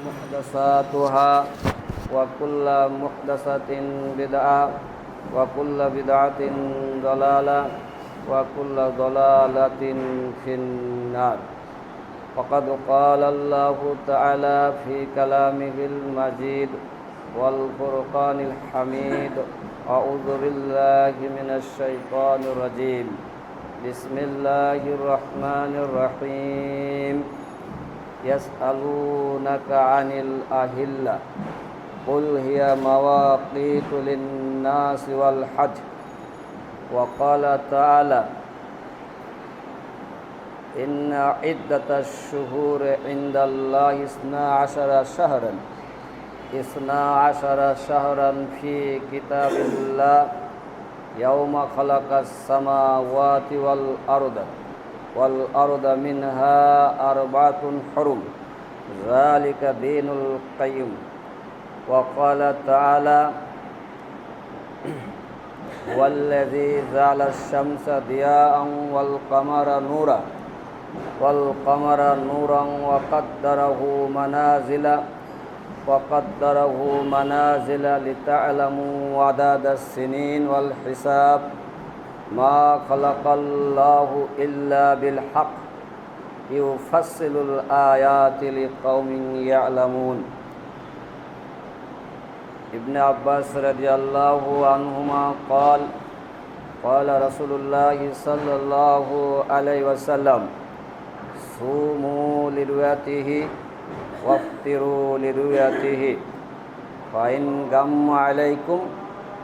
محدثاتها وكل محدثة بدعة وكل بدعة ضلالة وكل ضلالة في النار. وقد قال الله تعالى في كلامه المجيد والفرقان الحميد: أعوذ بالله من الشيطان الرجيم. بسم الله الرحمن الرحيم. يسألونك عن الأهلة قل هي مواقيت للناس والحج. وقال تعالى: إن عدة الشهور عند الله 12 شهرا في كتاب الله يوم خلق السماوات والأرض منها 4 حرم ذلك دين القيم. وقال تعالى: والذي جعل الشمس ضياء والقمر نورا وقدره منازل لتعلموا عدد السنين والحساب ما خلق الله إلا بالحق يفصل الآيات لقوم يعلمون. ابن عباس رضي الله عنهما قال رسول الله صلى الله عليه وسلم: صوموا لرؤيته وافطروا لرؤيته فإن غم عليكم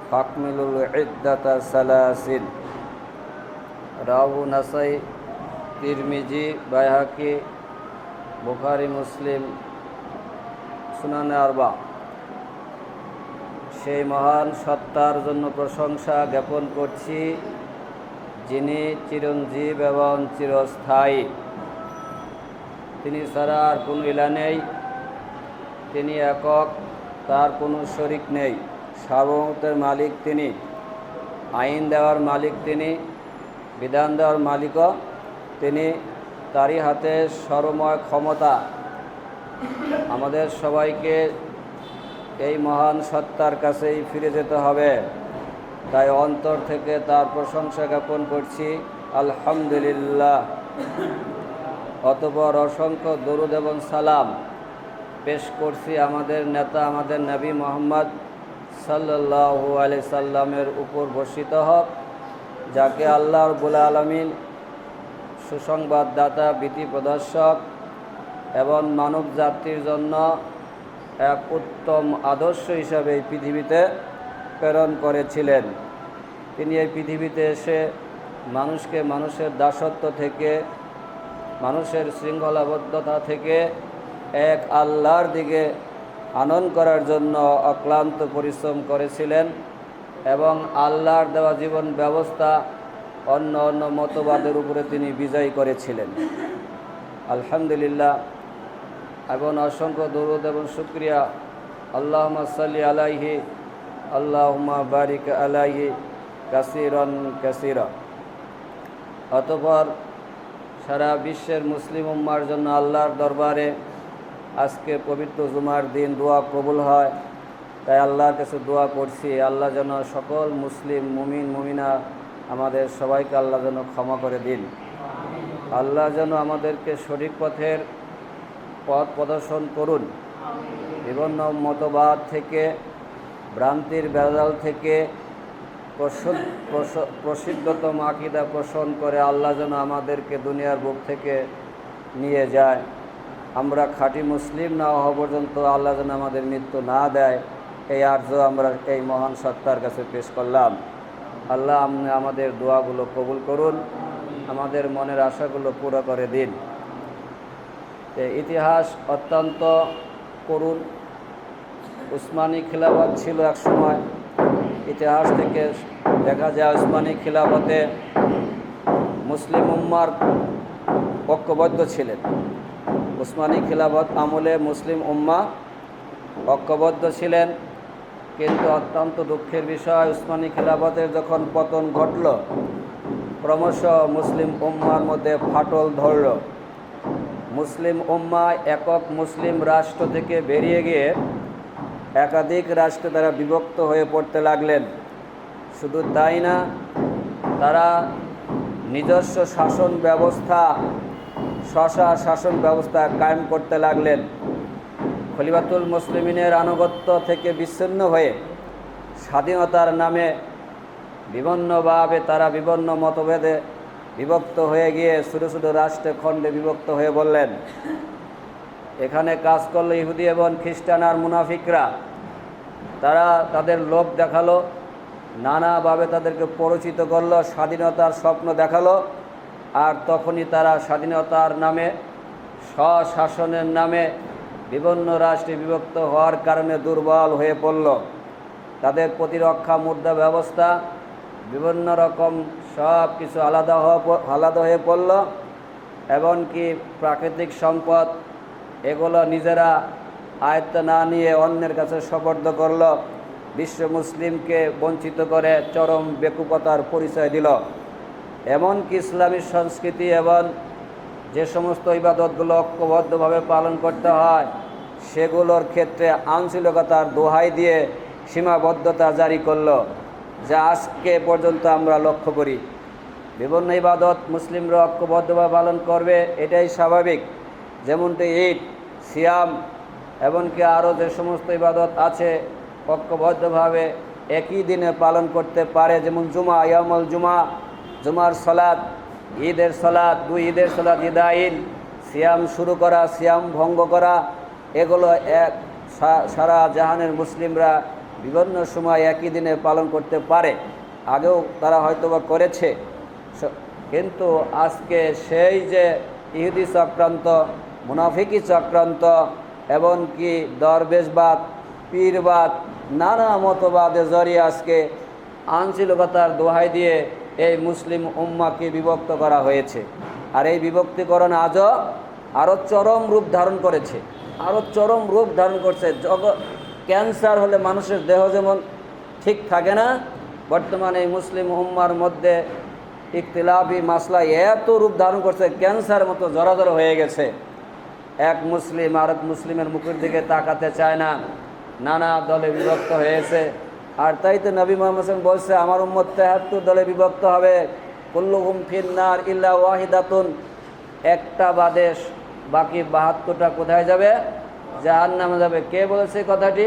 فاكملوا العدة 30. রাহু নাসাই, তিরমিজি, বাইহাকি, বুখারী, মুসলিম, সুনানে আরবা। সেই মহান সত্তার জন্য প্রশংসা জ্ঞাপন করছি, যিনি চিরঞ্জীব এবং চিরস্থায়ী। তিনি ছাড়া আর কোনো ইলা নেই। তিনি একক, তার কোনো শরিক নেই। সার্বভৌমত্বের মালিক তিনি, আইন দেওয়ার মালিক তিনি, বিধান দেওয়ার মালিকও তিনি। তারই হাতে সর্বময় ক্ষমতা। আমাদের সবাইকে এই মহান সত্তার কাছেই ফিরে যেতে হবে। তাই অন্তর থেকে তার প্রশংসা জ্ঞাপন করছি, আলহামদুলিল্লাহ। অতঃপর অসংখ্য দরুদ এবং সালাম পেশ করছি আমাদের নেতা, আমাদের নবী মুহাম্মদ সাল্লাল্লাহু আলাইহি সাল্লামের উপর বর্ষিত হোক, যাকে আল্লাহ রাব্বুল আলামিন সুসংবাদদাতা, ভীতি প্রদর্শক এবং মানব জাতির জন্য এক উত্তম আদর্শ হিসাবে এই পৃথিবীতে প্রেরণ করেছিলেন। তিনি এই পৃথিবীতে এসে মানুষকে মানুষের দাসত্ব থেকে, মানুষের শৃঙ্খলাবদ্ধতা থেকে এক আল্লাহর দিকে আনয়ন করার জন্য অক্লান্ত পরিশ্রম করেছিলেন এবং আল্লাহর দেওয়া জীবন ব্যবস্থা অন্য মতবাদের উপরে তিনি বিজয় করেছিলেন। আলহামদুলিল্লাহ। এবং অসংখ্য দরুদ এবং শুকরিয়া, আল্লাহুম্মা সাল্লি আলাইহি আল্লাহুম্মা বারিক আলাইহি কাসীরান কাসীরা। অতঃপর সারা বিশ্বের মুসলিম উম্মার জন্য আল্লাহর দরবারে আজকে পবিত্র জুমার দিন দোয়া কবুল হয়। তাই আল্লাহর কাছে দোয়া করছি, আল্লাহ যেন সকল মুসলিম মুমিন মুমিনা আমাদের সবাইকে আল্লাহ যেন ক্ষমা করে দিন। আল্লাহ যেন আমাদেরকে সঠিক পথের পথ প্রদর্শন করুন। বিভিন্ন মতবাদ থেকে, ভ্রান্তির বেড়াল থেকে প্রসিদ্ধতম আকীদা পোষণ করে আল্লাহ যেন আমাদেরকে দুনিয়ার বুক থেকে নিয়ে যায়। আমরা খাঁটি মুসলিম না হওয়া পর্যন্ত আল্লাহ যেন আমাদের মৃত্যু না দেয়, এই আরজু আমরা এই মহান সত্তার কাছে পেশ করলাম। আল্লাহ আপনি আমাদের দোয়াগুলো কবুল করুন, আমাদের মনের আশাগুলো পুরো করে দিন। ইতিহাস অত্যন্ত করুণ। উসমানী খিলাফত ছিল এক সময়। ইতিহাস থেকে দেখা যায় উসমানী খিলাফতে মুসলিম উম্মার ঐক্যবদ্ধ ছিলেন। উসমানী খিলাফত আমলে মুসলিম উম্মা ঐক্যবদ্ধ ছিলেন, কিন্তু অত্যন্ত দুঃখের বিষয়, উসমানী খিলাফতের যখন পতন ঘটল, ক্রমশ মুসলিম উম্মার মধ্যে ফাটল ধরল। মুসলিম উম্মাহ একক মুসলিম রাষ্ট্র থেকে বেরিয়ে গিয়ে একাধিক রাষ্ট্রে তারা বিভক্ত হয়ে পড়তে লাগলেন। শুধু তাই না, তারা নিজস্ব শাসন ব্যবস্থা শাসন ব্যবস্থা কায়েম করতে লাগলেন। খলিফাতুল মুসলিমিনের আনুগত্য থেকে বিচ্ছিন্ন হয়ে স্বাধীনতার নামে বিভিন্নভাবে তারা বিভিন্ন মতভেদে বিভক্ত হয়ে গিয়ে ছোটো ছোটো রাষ্ট্রে খণ্ডে বিভক্ত হয়ে বললেন। এখানে কাজ করলো ইহুদি এবং খ্রিস্টান আর মুনাফিকরা। তারা তাদের লোভ দেখালো, নানাভাবে তাদেরকে পরিচিত করলো, স্বাধীনতার স্বপ্ন দেখালো। আর তখনই তারা স্বাধীনতার নামে, স্বশাসনের নামে বিভিন্ন রাষ্ট্রে বিভক্ত হওয়ার কারণে দুর্বল হয়ে পড়ল। তাদের প্রতিরক্ষা মুদ্রা ব্যবস্থা বিভিন্ন রকম সব কিছু আলাদা হয়ে পড়ল। এমনকি প্রাকৃতিক সম্পদ এগুলো নিজেরা আয়ত্ত না নিয়ে অন্যের কাছে সোপর্দ করল। বিশ্ব মুসলিমকে বঞ্চিত করে চরম বেকুবতার পরিচয় দিল। এমনকি ইসলামী সংস্কৃতি এবং যে সমস্ত ইবাদতগুলো ঐক্যবদ্ধভাবে পালন করতে হয় সেগুলোর ক্ষেত্রে আঞ্চলিকতার দোহাই দিয়ে সীমাবদ্ধতা জারি করল, যা আজকে পর্যন্ত আমরা লক্ষ্য করি। বিভিন্ন ইবাদত মুসলিমরা ঐক্যবদ্ধভাবে পালন করবে, এটাই স্বাভাবিক। যেমনটি ঈদ, সিয়াম, এমনকি আরও যে সমস্ত ইবাদত আছে ঐক্যবদ্ধভাবে একই দিনে পালন করতে পারে। যেমন জুমা, ইয়ামুল জুমা, জুমার সলাত, ঈদের সলাত, দুই ঈদের সলাত, ঈদাইন, সিয়াম শুরু করা, সিয়াম ভঙ্গ করা, এগুলো সারা জাহানের মুসলিমরা বিভিন্ন সময় একই দিনে পালন করতে পারে। আগেও তারা হয়তোবা করেছে, কিন্তু আজকে সেই যে ইহুদি চক্রান্ত, মুনাফিকি চক্রান্ত, এমনকি দরবেশবাদ, পীরবাদ, নানা মতবাদের জড়িয়ে আজকে আঞ্চলিকতার দোহাই দিয়ে এই মুসলিম উম্মাহকে বিভক্ত করা হয়েছে। আর এই বিভক্তিকরণ আরও চরম রূপ ধারণ করেছে, করছে। ক্যান্সার হলে মানুষের দেহ যেমন ঠিক থাকে না, বর্তমানে এই মুসলিম উম্মার মধ্যে ইখতিলাফি মাসলা এত রূপ ধারণ করছে, ক্যান্সার মতো জরাজর হয়ে গেছে। এক মুসলিম আর এক মুসলিমের মুখের দিকে তাকাতে চায় না, নানা দলে বিভক্ত হয়েছে। আর তাই তো নবী মুহাম্মদ বলছে, আমার উম্মত ৭৩ দলে বিভক্ত হবে, কুল্লুহুম ফিন্নার ইল্লা ওয়াহিদাতুন, একটা বাদে বাকি ৭২টা কোথায় যাবে? জাহান্নামে যাবে। কে বলেছে কথাটি?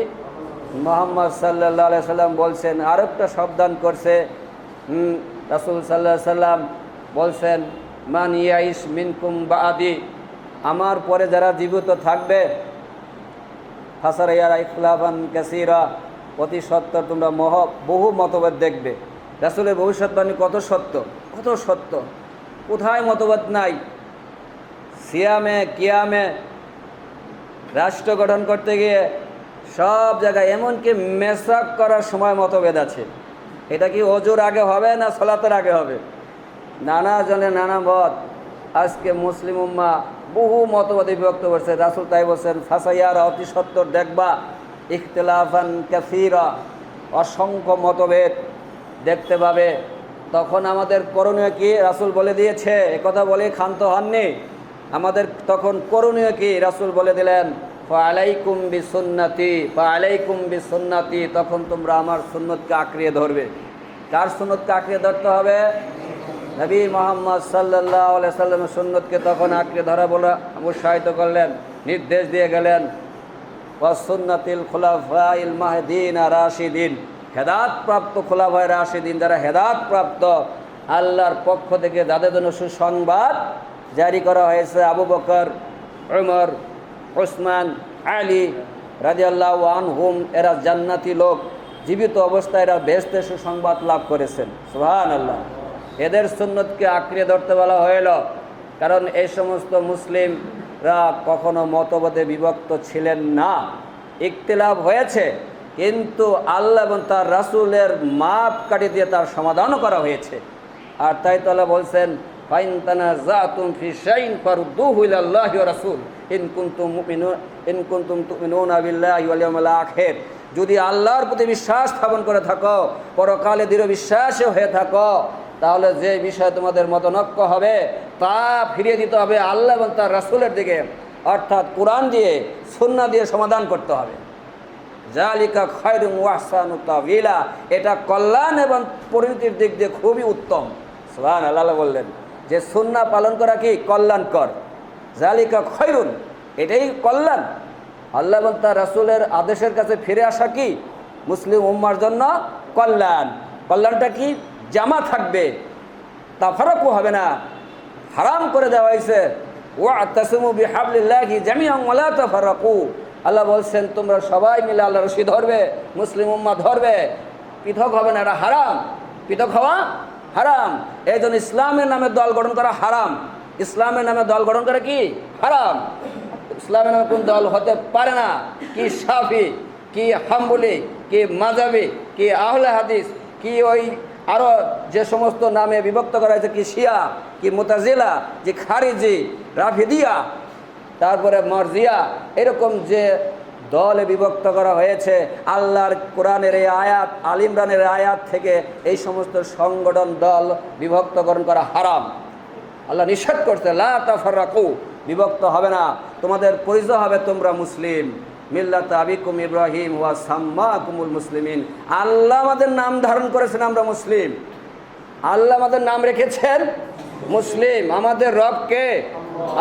মুহাম্মদ সাল্লাল্লাহু আলাইহি সাল্লাম বলছেন। আরেকটা সাবধান করছে রাসূল সাল্লাল্লাহু আলাইহি সাল্লাম বলছেন, মান ইয়াইশ মিনকুম বাদি, আমার পরে যারা জীবিত থাকবে, ফাসারা ইখতিলাফান কাসীরা, অতি সত্য তোমরা বহু মতভেদ দেখবে। রাসূলের ভবিষ্যৎবাণী কত সত্য, কোথায় মতভেদ নাই। সিয়ামে, কিয়ামে, রাষ্ট্র গঠন করতে গিয়ে সব জায়গায়, এমনকি মেসাক করার সময় মতভেদ আছে। এটা কি ওজুর আগে হবে না সালাতের আগে হবে? নানা জনের নানা মত। আজকে মুসলিম উম্মাহ বহু মতবাদে বিভক্ত করছে। রাসূল তাই বলছেন, ফাসাইয়ারা, অতি সত্তর দেখবা, ইখতিলাফান কাসীরা, অসংখ্য মতভেদ দেখতে পাবে। তখন আমাদের করণীয় কি? রাসূল বলে দিয়েছে, একথা বলে ক্ষান্ত হননি। আমাদের তখন করণীয় কি? রাসূল বলে দিলেন, ফাআলাইকুম বিসুন্নতি, তখন তোমরা আমার সুন্নতকে আঁকড়িয়ে ধরবে। কার সুন্নতকে আঁকড়িয়ে ধরতে হবে? নবী মুহাম্মদ সাল্লাল্লাহু আলাইহি সাল্লামের সুন্নতকে তখন আঁকড়ে ধরা বলে উৎসাহিত করলেন, নির্দেশ দিয়ে গেলেন, ওয়াসুন্নাতিল খুলাফাইল মাহদিন রাশিদিন, হেদায়েতপ্রাপ্ত খুলাফায়ে রাশিদিন, যারা হেদায়েতপ্রাপ্ত আল্লাহর পক্ষ থেকে যাদের জন্য সুসংবাদ জারি করা হয়েছে, আবু বকর, উমর, উসমান, আলী রাদিয়াল্লাহু আনহুম, এরা জান্নাতি লোক, জীবিত অবস্থায় এরা বেহেশতে সুসংবাদ লাভ করেছেন। সুবহানাল্লাহ। এদের সুন্নতকে আঁকড়ে ধরতে বলা হইল, কারণ এই সমস্ত মুসলিমরা কখনো মতভেদে বিভক্ত ছিলেন না। ইখতিলাফ হয়েছে, কিন্তু আল্লাহ এবং তার রাসূলের মাপ কাটিয়ে দিয়ে তার সমাধানও করা হয়েছে। আর তাই তো আল্লাহ বলছেন, ফাইন তানাযাতুম ফি শাইইন ফারুদ্দুহু ইলাল্লাহি ওয়া রাসূল ইন কুনতুম তুমিনুনা বিল্লাহি ওয়াল ইয়াউমিল আখির, যদি আল্লাহর প্রতি বিশ্বাস স্থাপন করে থাকো, পরকালে দৃঢ় বিশ্বাসী হয়ে থাকো, তাহলে যে বিষয়ে তোমাদের মতনৈক্য হবে তা ফিরিয়ে দিতে হবে আল্লাহ এবং তার রাসূলের দিকে, অর্থাৎ কোরআন দিয়ে সুন্নাহ দিয়ে সমাধান করতে হবে। জালিকা খায়রুন ওয়া আহসানু তাওয়িলা, এটা কল্যাণ এবং পরিণতির দিক দিয়ে খুবই উত্তম। সুবহানাল্লাহ, আল্লাহ বললেন যে সুন্নাহ পালন করা কি কল্যাণকর, জালিকা খায়রুন, এটাই কল্যাণ। আল্লাহ এবং তার রাসূলের আদেশের কাছে ফিরে আসা কি মুসলিম উম্মার জন্য কল্যাণ। কল্যাণটা কি? জামা থাকবে, তাফারাকু হবে না, হারাম করে দেওয়া হয়েছে ওয়াতাসিমু বিহাবলিল্লাহি জামিআন ওয়া লা তাফারাকু। আল্লাহ বলছেন তোমরা সবাই মিলে আল্লাহর রশি ধরবে, মুসলিম উম্মাহ ধরবে, পৃথক হবে না, এটা হারাম, পৃথক হওয়া হারাম। এই জন্য ইসলামের নামে দল গঠন করা হারাম। ইসলামের নামে দল গঠন করা কি হারাম। ইসলামের নামে কোন দল হতে পারে না, কি শাফি, কি হাম্বলি, কি মাযহাবি, কি আহলে হাদিস, কি ওই আরও যে সমস্ত নামে বিভক্ত করা হয়েছে, কি শিয়া, কি মুতাজিলা, যে খারিজি, রাফিদিয়া, তারপরে মারজিয়া, এরকম যে দলে বিভক্ত করা হয়েছে, আল্লাহর কোরআনের এই আয়াত, আল ইমরানের আয়াত থেকে এই সমস্ত সংগঠন দল বিভক্তকরণ করা হারাম। আল্লাহ নিষেধ করছে লা তাফাররাকু, বিভক্ত হবে না, তোমাদের পরিচয় হবে তোমরা মুসলিম। মিল্লাত আবিকুম ইব্রাহিম ওয়া সাম্মাকুমুল মুসলিমিন। আল্লাহ আমাদের নাম ধারণ করেছেন আমরা মুসলিম, আল্লাহ আমাদের নাম রেখেছেন মুসলিম। আমাদের রবকে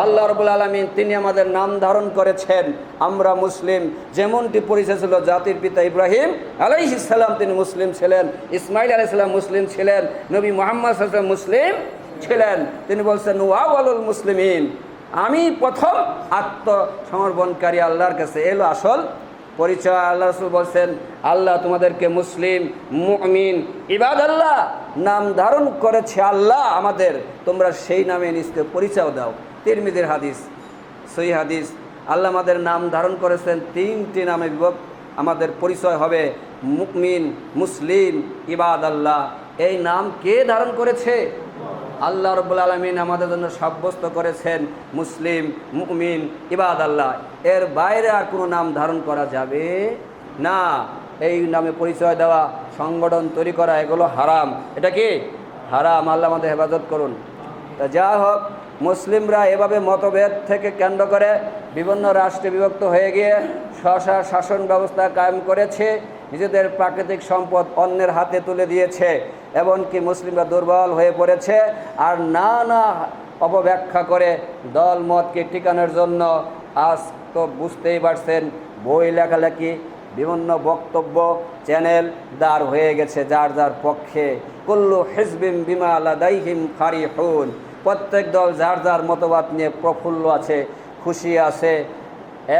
আল্লাহ রাব্বুল আলামিন, তিনি আমাদের নাম ধারণ করেছেন আমরা মুসলিম। যেমনটি পরিচয় ছিল জাতির পিতা ইব্রাহিম আলাইহিস সালাম, তিনি মুসলিম ছিলেন, ইসমাইল আলাইহিস সালাম মুসলিম ছিলেন, নবী মুহাম্মদ সাল্লাল্লাহু আলাইহি ওয়াসাল্লাম মুসলিম ছিলেন। তিনি বলছেন ওয়াওয়ালুল মুসলিমিন, আমি প্রথম আত্মসমর্পণকারী আল্লাহর কাছে। এলো আসল পরিচয়। আল্লাহ রাসূল বলছেন আল্লাহ তোমাদেরকে মুসলিম, মুমিন, ইবাদাল্লাহ নাম ধারণ করেছে আল্লাহ আমাদের, তোমরা সেই নামে নিজকে পরিচয় দাও। তিরমিজির হাদিস, সহিহ হাদিস। আল্লাহ আমাদের নাম ধারণ করেছেন, তিনটি নামে বিভক্ত আমাদের পরিচয় হবে, মুমিন, মুসলিম, ইবাদাল্লাহ। এই নাম কে ধারণ করেছে? আল্লাহ রাব্বুল আলামিন আমাদের জন্য সাব্যস্ত করেছেন মুসলিম, মুমিন, ইবাদাল্লাহ। এর বাইরে আর কোনো নাম ধারণ করা যাবে না। এই নামে পরিচয় দেওয়া, সংগঠন তৈরি করা, এগুলো হারাম। এটা কি হারাম। আল্লাহ আমাদের হেফাজত করুন। তা যা হোক, মুসলিমরা এভাবে মতভেদ থেকে কেন্দ্র করে বিভিন্ন রাষ্ট্রে বিভক্ত হয়ে গিয়ে স্ব শাসন ব্যবস্থা কায়েম করেছে, নিজেদের প্রাকৃতিক সম্পদ অন্যের হাতে তুলে দিয়েছে, এমনকি মুসলিমরা দুর্বল হয়ে পড়েছে। আর নানা অপব্যাখ্যা করে দল মতকে টিকানোর জন্য আজ তো বুঝতেই পারছেন, বই লেখালেখি, বিভিন্ন বক্তব্য চ্যানেল দাঁড় হয়ে গেছে যার যার পক্ষে। কুল্লু হিজবিম বিমা লাদাইহিম ফারিহুন, প্রত্যেক দল যার যার মতবাদ নিয়ে প্রফুল্ল আছে, খুশি আছে,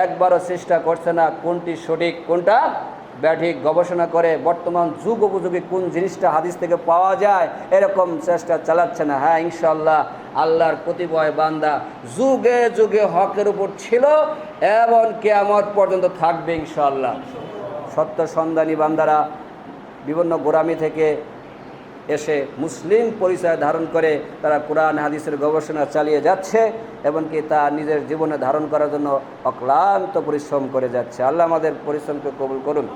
একবারও চেষ্টা করছে না কোনটি সঠিক কোনটা ব্যাঠিক গবেষণা করে বর্তমান যুগ উপযোগী কোন জিনিসটা হাদিস থেকে পাওয়া যায়, এরকম চেষ্টা চালাচ্ছে না। হ্যাঁ, ইনশাআল্লাহ আল্লাহর কতিপয় বান্দা যুগে যুগে হকের উপর ছিল এবং কিয়ামত পর্যন্ত থাকবে ইনশাআল্লাহ। সত্য সন্ধানী বান্দারা বিভিন্ন গোরামি থেকে এসে মুসলিম পরিচয় ধারণ করে তারা কোরআন হাদিসের গবেষণা চালিয়ে যাচ্ছে, এমনকি তা নিজের জীবনে ধারণ করার জন্য অক্লান্ত পরিশ্রম করে যাচ্ছে। আল্লাহ আমাদের পরিশ্রমকে কবুল করুন।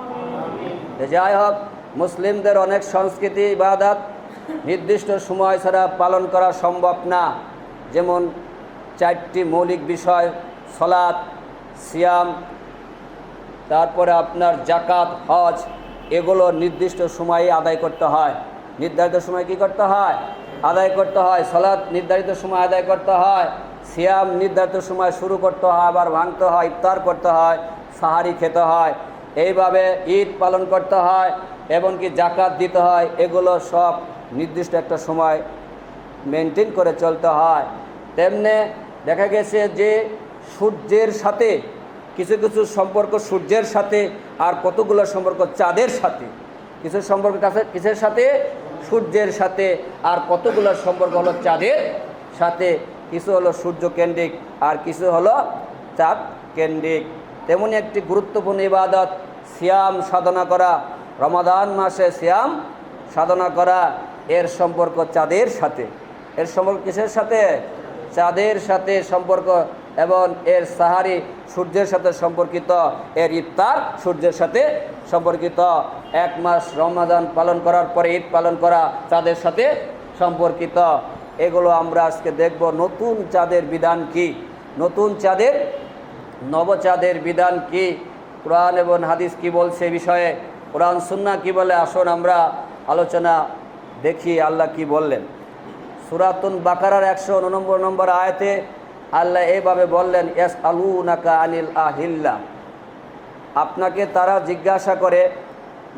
যাই হোক, মুসলিমদের অনেক সংস্কৃতি, ইবাদত নির্দিষ্ট সময় ছাড়া পালন করা সম্ভব না। যেমন 4টি মৌলিক বিষয়, সালাত, সিয়াম, তারপরে আপনার যাকাত, হজ, এগুলো নির্দিষ্ট সময়ে আদায় করতে হয়। নির্ধারিত সময় কি করতে হয়? আদায় করতে হয়। সালাত নির্ধারিত সময় আদায় করতে হয়। সিয়াম নির্ধারিত সময় শুরু করতে হয়, আবার ভাঙতে হয়, ইফতার করতে হয়, সাহারি খেতে হয়। এইভাবে ঈদ পালন করতে হয়, এমনকি যাকাত দিতে হয়। এগুলো সব নির্দিষ্ট একটা সময় মেনটেন করে চলতে হয়। তেমনি দেখা গেছে যে সূর্যের সাথে কিছু কিছু সম্পর্ক সূর্যের সাথে, আর কতগুলো সম্পর্ক চাঁদের সাথে। কিছু সম্পর্ক কাছে কিসের সাথে? সূর্যের সাথে। আর কতগুলো সম্পর্ক হলো চাঁদের সাথে। কিছু হলো সূর্য কেন্দ্রিক আর কিছু হলো চাঁদ কেন্দ্রিক। তেমনি একটি গুরুত্বপূর্ণ ইবাদত সিয়াম সাধনা করা, রমাদান মাসে সিয়াম সাধনা করা। এর সম্পর্ক চাঁদের সাথে। এর সম্পর্ক কিসের সাথে? চাঁদের সাথে সম্পর্ক। এবং এর সাহারি সূর্যের সাথে সম্পর্কিত, এর ইফতার সূর্যের সাথে সম্পর্কিত। 1 মাস রমাদান পালন করার পরে ঈদ পালন করা চাঁদের সাথে সম্পর্কিত এগুলো আমরা আজকে দেখব। নতুন চাঁদের বিধান কি, নতুন চাঁদের নবচাঁদের বিধান কি, কোরআন এবং হাদিস কি বলছে এ বিষয়ে, কোরআন সুন্নাহ কি বলে, আসুন আমরা আলোচনা দেখি আল্লাহ কি বললেন। সূরাতুল বাকারার 189 নম্বর আয়াতে আল্লাহ এইভাবে বললেন, ইয়াসআলুনাকা আনিল আহিল্লা, আপনাকে তারা জিজ্ঞাসা করে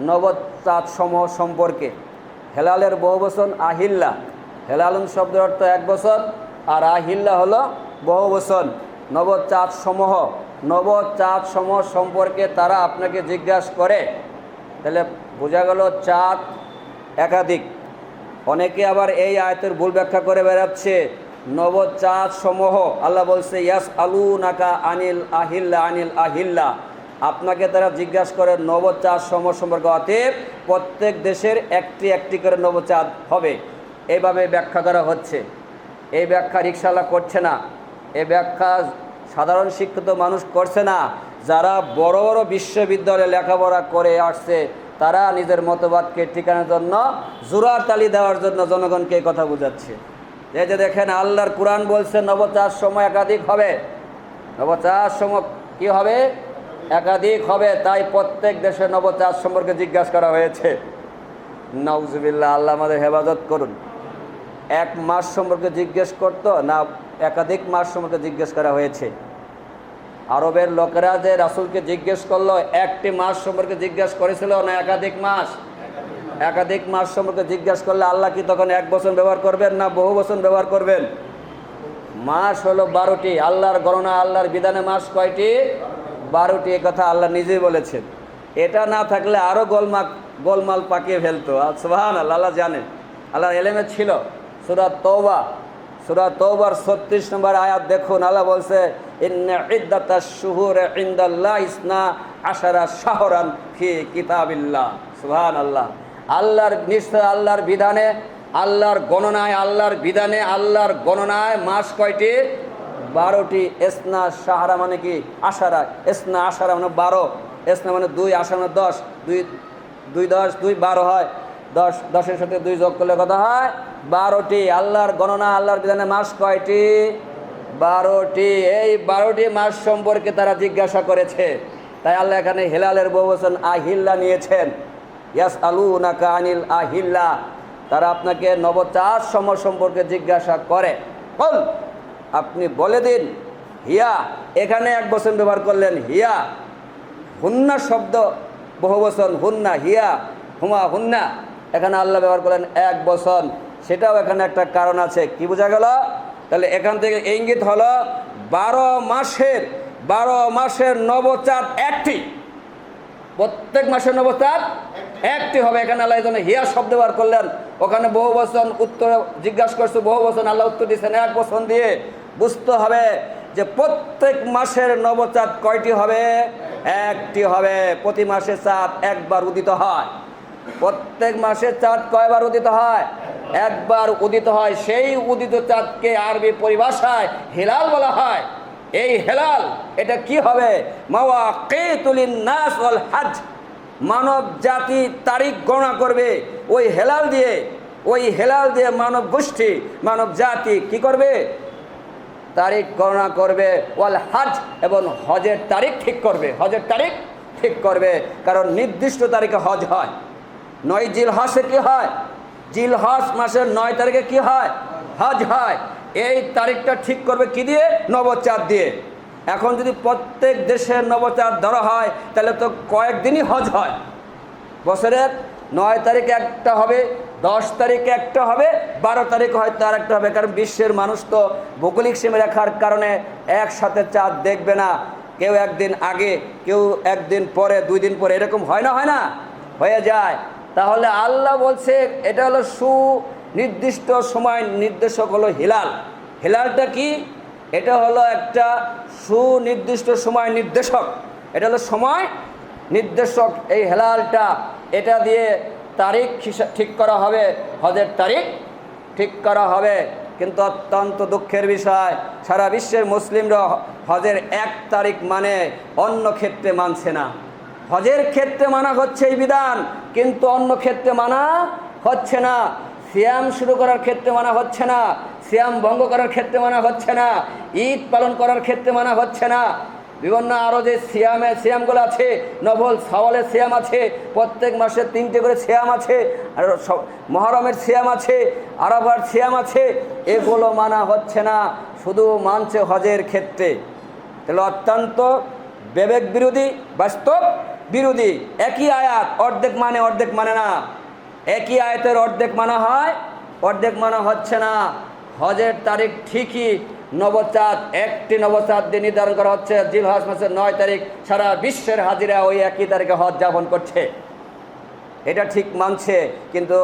নবচাঁদ সমূহ সম্পর্কে। হেলালের বহুবচন আহিল্লা, হেলালুন শব্দের অর্থ 1 বছর, আর আহিল্লা হলো বহুবচন। নবচাঁদ সমূহ সম্পর্কে তারা আপনাকে জিজ্ঞাসা করে। তাহলে বোঝা গেল চাঁদ একাধিক। অনেকে আবার এই আয়াতের ভুল ব্যাখ্যা করে বেড়াচ্ছে। নবচাঁদ সমূহ আল্লাহ বলছে ইয়াসআলুনাকা আনিল আহিল্লা, আপনাকে তারা জিজ্ঞাসা করে নবচাঁদ সমূহ সম্পর্কে। অতএব প্রত্যেক দেশের একটি একটি করে নবচাঁদ হবে, এইভাবে ব্যাখ্যা করা হচ্ছে। এই ব্যাখ্যা রিকশাওয়ালা করছে না, এই ব্যাখ্যা সাধারণ শিক্ষিত মানুষ করছে না। যারা বড় বড় বিশ্ববিদ্যালয়ে লেখাপড়া করে আসছে তারা নিজের মতবাদকে ঠিকানার জন্য জোরার তালি দেওয়ার জন্য জনগণকে এই কথা বোঝাচ্ছে। এই যে দেখেন, আল্লাহর কোরআন বলছে নবচাঁদ সমূহ একাধিক হবে, নবচাঁদ সমূহ কি হবে, একাধিক হবে। তাই প্রত্যেক দেশে নবচাঁদ সম্পর্কে জিজ্ঞাসা করা হয়েছে। নাউজুবিল্লাহ, আল্লাহ আমাদের হেফাজত করুন। 1 মাস সম্পর্কে জিজ্ঞেস করতো না, একাধিক মাস সম্পর্কে জিজ্ঞেস করা হয়েছে। আরবের লোকেরা যে রাসূলকে জিজ্ঞেস করলো, একটি মাস সম্পর্কে জিজ্ঞেস করেছিল না একাধিক মাস? একাধিক মাস সম্পর্কে জিজ্ঞাসা করলে আল্লাহ কি তখন 1 বছর ব্যবহার করবেন না বহু বছর ব্যবহার করবেন? মাস হলো 12টি। আল্লাহর গণনা, আল্লাহর বিধানে মাস কয়টি? 12টি। এ কথা আল্লাহ নিজেই বলেছেন। এটা না থাকলে আরও গোলমাল পাকিয়ে ফেলতো। সুবহানাল্লাহ, আল্লাহ জানেন, আল্লাহর এলেমে ছিল। সূরা তওবার 36 নম্বর আয়াত দেখুন, আল্লাহ বলছে ইন্না ইদ্দাতাশ শুহুরি ইনদাল্লাহি 12 শাহরান ফি কিতাবিল্লাহ। সুবহানাল্লাহ, আল্লাহর নিশ্চয় আল্লাহর বিধানে, আল্লাহর গণনায়, আল্লাহর গণনায় মাস কয়টি? 12টি। ইসনা শাহরা মানে কি? আশারা। ইসনা আশারা মানে 12, ইসনা মানে 2, আশারা মানে 10, 2 10, 2 12 হয়। 10-এর সাথে 2 যোগ করলে কত হয়? 12টি। আল্লাহর গণনা, আল্লাহর বিধানে মাস কয়টি? 12টি। এই 12টি মাস সম্পর্কে তারা জিজ্ঞাসা করেছে। তাই আল্লাহ এখানে হেলালের বহুবচন আহিল্লা নিয়েছেন। ইয়াসআলুনাকা আনিল আহিল্লা, তারা আপনাকে নবচাঁদ সমূহ সম্পর্কে জিজ্ঞাসা করে। বল, আপনি বলে দিন হিয়া, এখানে 1 বছর ব্যবহার করলেন হিয়া। হুন্না শব্দ বহুবচন, হুন্না, হিয়া, হুমা, হুন্না। এখানে আল্লাহ ব্যবহার করলেন 1 বছর। সেটাও এখানে একটা কারণ আছে। কি বোঝা গেল? তাহলে এখান থেকে ইঙ্গিত হলো 12 মাসের নবচাঁদ একটি। প্রত্যেক মাসের নবচাঁদ একটি হবে। এখানে আল্লাহ এজন্য হিয়া শব্দ ব্যবহার করলেন। ওখানে বহু বচন, উত্তর জিজ্ঞাসা করছে বহু বচন, আল্লাহ উত্তর দিচ্ছেন 1 বচন দিয়ে। বুঝতে হবে যে প্রত্যেক মাসের নবচাঁদ কয়টি হবে? একটি হবে। প্রতি মাসে চাঁদ একবার উদিত হয়। প্রত্যেক মাসে চাঁদ কয়বার উদিত হয়? একবার উদিত হয়। সেই উদিত চাঁদকে আরবি পরিভাষায় হিলাল বলা হয়। এই হেলাল এটা কি হবে? মাওয়াকিতুল নাস ওয়াল হজ, মানব জাতি তারিখ গণনা করবে ওই হেলাল দিয়ে মানব গোষ্ঠী, মানব জাতি কি করবে? তারিখ গণনা করবে। ওয়াল হজ, এবং হজের তারিখ ঠিক করবে। কারণ নির্দিষ্ট তারিখে হজ হয়। 9 জিলহজে কি হয়? জিলহজ মাসের 9 তারিখে কি হয়? হজ হয়। এই তারিখটা ঠিক করবে কি দিয়ে? নবচাঁদ দিয়ে। এখন যদি প্রত্যেক দেশের নবচাঁদ ধরা হয় তাহলে তো কয়েকদিনই হজ হয়। বছরের 9 তারিখে একটা হবে, 10 তারিখে একটা হবে, 12 তারিখে হয়তো আর একটা হবে। কারণ বিশ্বের মানুষ তো ভৌগোলিক সীমারেখার কারণে একসাথে চাঁদ দেখবে না। কেউ একদিন আগে, কেউ একদিন পরে, 2 দিন পরে, এরকম হয় না হয়ে যায়। তাহলে আল্লাহ বলছে এটা হলো সুনির্দিষ্ট সময় নির্দেশক হলো হিলাল। হিলালটা কি? এটা হলো একটা সুনির্দিষ্ট সময় নির্দেশক। এটা হলো সময় নির্দেশক। এই হেলালটা, এটা দিয়ে তারিখ ঠিক করা হবে, হজের তারিখ ঠিক করা হবে। কিন্তু অত্যন্ত দুঃখের বিষয়, সারা বিশ্বের মুসলিমরা হজের 1 তারিখ মানে অন্য ক্ষেত্রে মানছে না। হজের ক্ষেত্রে মানা হচ্ছে এই বিধান, কিন্তু অন্য ক্ষেত্রে মানা হচ্ছে না। সিয়াম শুরু করার ক্ষেত্রে মানা হচ্ছে না, সিয়াম ভঙ্গ করার ক্ষেত্রে মানা হচ্ছে না, ঈদ পালন করার ক্ষেত্রে মানা হচ্ছে না। বিভিন্ন আরও যে সিয়ামগুলো আছে, নফল সাওয়ালের সিয়াম আছে, প্রত্যেক মাসে 3টে করে সিয়াম আছে, আর মহরমের সিয়াম আছে, আরাফার সিয়াম আছে, এগুলো মানা হচ্ছে না, শুধু মানছে হজের ক্ষেত্রে। তাহলে অত্যন্ত বিবেক বিরোধী, বাস্তব বিরোধী। একই আয়াত অর্ধেক মানে অর্ধেক মানে না, একই আয়াতের অর্ধেক মানা হয়, অর্ধেক মানা হচ্ছে না। হজের তারিখ ঠিকই নবচাঁদ, একটি নবচাঁদ দিন নির্ধারণ করা হচ্ছে জিলহজ মাসের 9 তারিখ। সারা বিশ্বের হাজিরা ওই একই তারিখে হজ যাপন করছে, এটা ঠিক মানছে। কিন্তু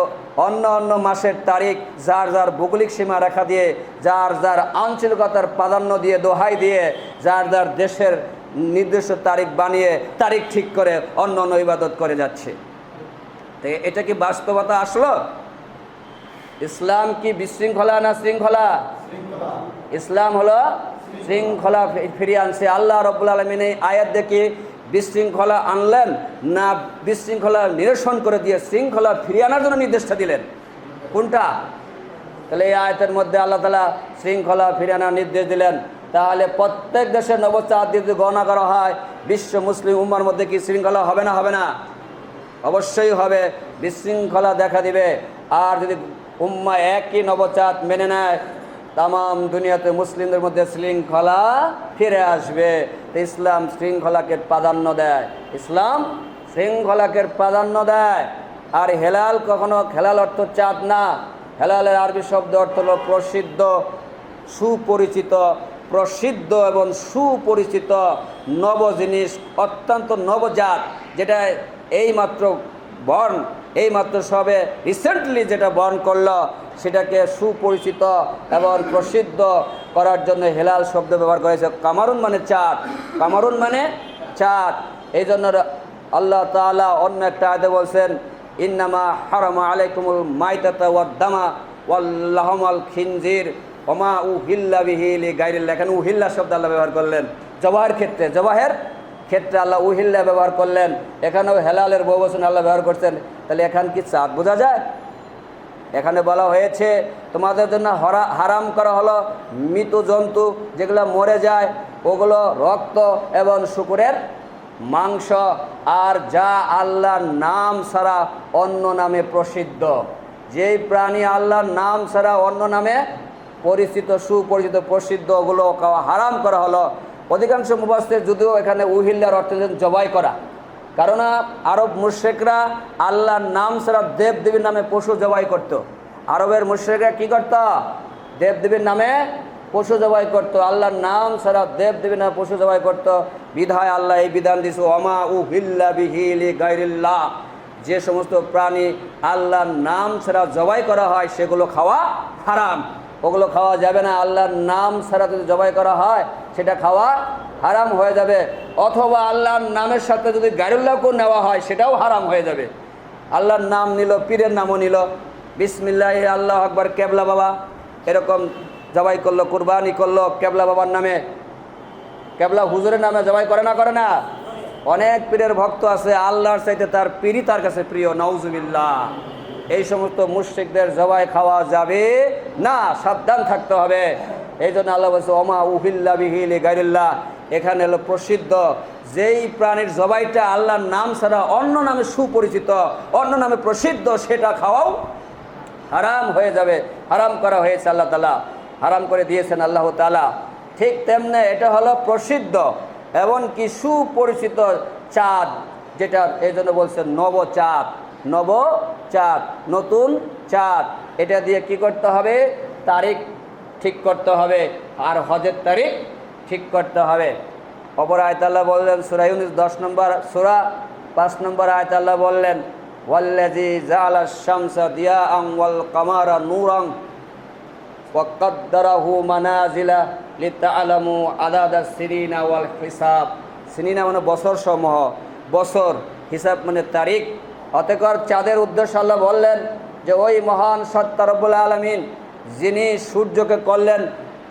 অন্য অন্য মাসের তারিখ যার যার ভৌগোলিক সীমা রেখা দিয়ে, যার যার আঞ্চলিকতার প্রাধান্য দিয়ে, দোহাই দিয়ে, যার যার দেশের নির্দিষ্ট তারিখ বানিয়ে তারিখ ঠিক করে অন্য অন্য ইবাদত করে যাচ্ছে। তো এটা কি বাস্তবতা আসলো? ইসলাম কি বিশৃঙ্খলা না শৃঙ্খলা? ইসলাম হলো শৃঙ্খলা ফিরিয়ে আনছে। আল্লাহ রাব্বুল আলামিন এই আয়াত দেখে বিশৃঙ্খলা আনলেন না বিশৃঙ্খলা নিরসন করে দিয়ে শৃঙ্খলা ফিরিয়ে আনার জন্য নির্দেশটা দিলেন? কোনটা? তাহলে এই আয়াতের মধ্যে আল্লাহ তাআলা শৃঙ্খলা ফিরিয়ে আনার নির্দেশ দিলেন। তাহলে প্রত্যেক দেশের নবচাঁদ যদি গণনা করা হয়, বিশ্ব মুসলিম উম্মার মধ্যে কি শৃঙ্খলা হবে না? হবে না? অবশ্যই হবে, বিশৃঙ্খলা দেখা দিবে। আর যদি উম্মা একই নবচাঁদ মেনে নেয়, তামাম দুনিয়াতে মুসলিমদের মধ্যে শৃঙ্খলা ফিরে আসবে। তো ইসলাম শৃঙ্খলাকে প্রাধান্য দেয়, ইসলাম শৃঙ্খলাকে প্রাধান্য দেয়। আর হেলাল কখনো, হেলাল অর্থ চাঁদ না, হেলালের আরবি শব্দ অর্থ হলো প্রসিদ্ধ, সুপরিচিত, প্রসিদ্ধ এবং সুপরিচিত নব জিনিস, অত্যন্ত নবজাত, যেটা এইমাত্র বর্ণ, এইমাত্র সবে রিসেন্টলি যেটা বর্ণ করলো, সেটাকে সুপরিচিত এবং প্রসিদ্ধ করার জন্য হেলাল শব্দ ব্যবহার করেছে। কামারুন মানে চাঁদ, কামারুন মানে চাঁদ। এই জন্য আল্লাহ তাআলা অন্য একটা আয়াতে বলছেন, ইন্নামা হারামা আলাইকুমুল মাইতাতা ওয়াদ দামা ওয়াল লাহমাল খিনজির ওমা উহিল্লা বিহি লিগাইরিল্লাহ। এখানে উহিল্লা শব্দ আল্লাহ ব্যবহার করলেন জবাহের ক্ষেত্রে, জবাহের ক্ষেত্রে আল্লাহ উহিল্লা ব্যবহার করলেন, এখানেও হেলালের বহুবচন আল্লাহ ব্যবহার করছেন। তাহলে এখান কি চাঁদ বোঝা যায়? এখানে বলা হয়েছে তোমাদের জন্য হারাম করা হলো মৃত জন্তু, যেগুলো মরে যায়, ওগুলো রক্ত এবং শুকুরের মাংস, আর যা আল্লাহর নাম ছাড়া অন্য নামে প্রসিদ্ধ, যেই প্রাণী আল্লাহর নাম ছাড়া অন্য নামে পরিচিত, সুপরিচিত, প্রসিদ্ধ, ওগুলো হারাম করা হলো। অধিকাংশ মুফাসসির যদিও এখানে উহিল্লার অর্থ জবাই করা, কারণ আরব মুশরিকরা আল্লাহর নাম ছাড়া দেবদেবীর নামে পশু জবাই করত। আরবের মুশরিকরা কি করত? দেবদেবীর নামে পশু জবাই করত, আল্লাহর নাম ছাড়া দেবদেবীর নামে পশু জবাই করত। বিধায় আল্লাহ এই বিধান দিয়েছে, ওমা উহিল্লা বিহি লিগাইরিল্লাহ, যে সমস্ত প্রাণী আল্লাহর নাম ছাড়া জবাই করা হয় সেগুলো খাওয়া হারাম, ওগুলো খাওয়া যাবে না। আল্লাহর নাম ছাড়া যদি জবাই করা হয় সেটা খাওয়া হারাম হয়ে যাবে। অথবা আল্লাহর নামের সাথে যদি গায়রুল্লাহকে নেওয়া হয় সেটাও হারাম হয়ে যাবে। আল্লাহর নাম নিল, পীরের নামও নিল, বিসমিল্লাহ আল্লাহু আকবার, কেবলা বাবা, এরকম জবাই করলো, কুরবানি করলো কেবলা বাবার নামে, কেবলা হুজুরের নামে জবাই করে না? করে না? অনেক পীরের ভক্ত আছে, আল্লাহর চাইতে তার পীরই তার কাছে প্রিয়, নাউজুবিল্লাহ। এই সমস্ত মুশরিকদের জবাই খাওয়া যাবে না, সাবধান থাকতে হবে। এই জন্য আল্লাহ বলছে ওমা উহিল্লা বিহি লিগাইরিল্লাহ, এখানে হলো প্রসিদ্ধ, যেই প্রাণীর জবাইটা আল্লাহর নাম ছাড়া অন্য নামে সুপরিচিত, অন্য নামে প্রসিদ্ধ, সেটা খাওয়াও হারাম হয়ে যাবে, হারাম করা হয়েছে, আল্লাহ তাআলা হারাম করে দিয়েছেন আল্লাহ তাআলা। ঠিক তেমনি এটা হলো প্রসিদ্ধ এমনকি সুপরিচিত চাঁদ, যেটা এই জন্য বলছে নবচাঁদ, নবচাঁদ, নতুন চাঁদ। এটা দিয়ে কি করতে হবে? তারিখ ঠিক করতে হবে, আর হজের তারিখ ঠিক করতে হবে। অপর আয়াত আল্লাহ বললেন সূরা ইউনূস 10 নম্বর সূরা 5 নম্বর আয়াত আল্লাহ বললেন, ওয়াল্লাযী জাআলা আশ-শামসা দিয়াআন ওয়াল কামারা নূরান ওয়া কাদ্দারাহু মানাজিলা লিতা'লামু আদাদাস সিনিনা ওয়াল হিসাব। সিনিনা মানে বছর সমূহ, বছর, হিসাব মানে তারিখ। অতঃপর চাঁদের উদ্দেশ্য আল্লাহ বললেন যে ওই মহান সত্তা রব্বুল আলামিন যিনি সূর্যকে করলেন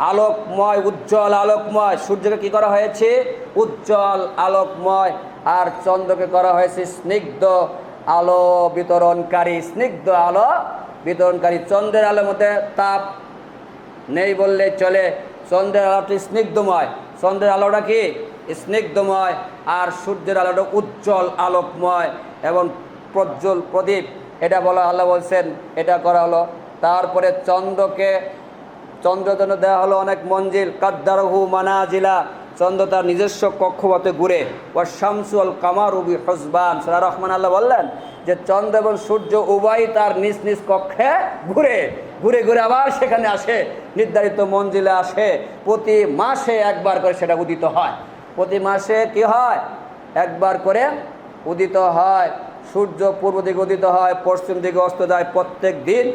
আলোকময়, উজ্জ্বল আলোকময়, সূর্যকে কি করা হয়েছে? উজ্জ্বল আলোকময়। আর চন্দ্রকে করা হয়েছে স্নিগ্ধ আলো বিতরণকারী, স্নিগ্ধ আলো বিতরণকারী। চন্দ্রের আলোর মধ্যে তাপ নেই বললে চলে। চন্দ্রের আলোটি স্নিগ্ধময়। চন্দ্রের আলোটা কি স্নিগ্ধময়, আর সূর্যের আলোটা উজ্জ্বল আলোকময় এবং প্রজ্জ্বল প্রদীপ। এটা বলা আল্লাহ বলছেন, এটা করা হলো। তারপরে চন্দ্র জন্য দেওয়া হলো অনেক মঞ্জিল। কাদ্দারহু মানাজিলা, চন্দ্র তার নিজস্ব কক্ষপথে ঘুরে। ও শামসু আল কামারু বিহুসবান, সূরা রহমান আল্লাহ বললেন যে চন্দ্র এবং সূর্য উভয়ই তার নিজ নিজ কক্ষে ঘুরে ঘুরে ঘুরে আবার সেখানে আসে, নির্ধারিত মঞ্জিলে আসে। প্রতি মাসে একবার করে সেটা উদিত হয়। প্রতি মাসে কি হয়? একবার করে উদিত হয়। সূর্য পূর্ব দিকে উদিত হয়, পশ্চিম দিকে অস্ত যায় প্রত্যেক দিন।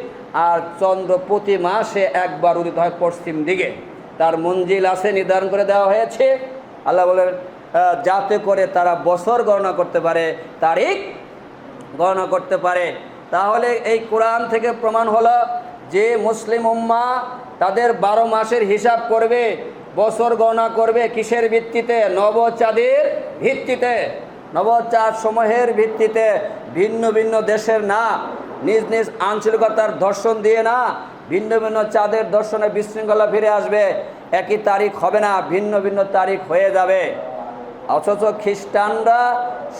আর চন্দ্র প্রতি মাসে একবার উদিত হয় পশ্চিম দিকে। তার মঞ্জিল আছে, নির্ধারণ করে দেওয়া হয়েছে। আল্লাহ বলেন যাতে করে তারা বছর গণনা করতে পারে, তারিখ গণনা করতে পারে। তাহলে এই কোরআন থেকে প্রমাণ হলো যে মুসলিম উম্মাহ তাদের 12 মাসের হিসাব করবে, বছর গণনা করবে কিসের ভিত্তিতে? নবচাঁদের ভিত্তিতে, নবচাঁদ সমূহের ভিত্তিতে। ভিন্ন ভিন্ন দেশের না, নিজ নিজ আঞ্চলিকতার দর্শন দিয়ে না, ভিন্ন ভিন্ন চাঁদের দর্শনে বিশৃঙ্খলা ফিরে আসবে। একই তারিখ হবে না, ভিন্ন ভিন্ন তারিখ হয়ে যাবে। অথচ খ্রিস্টানরা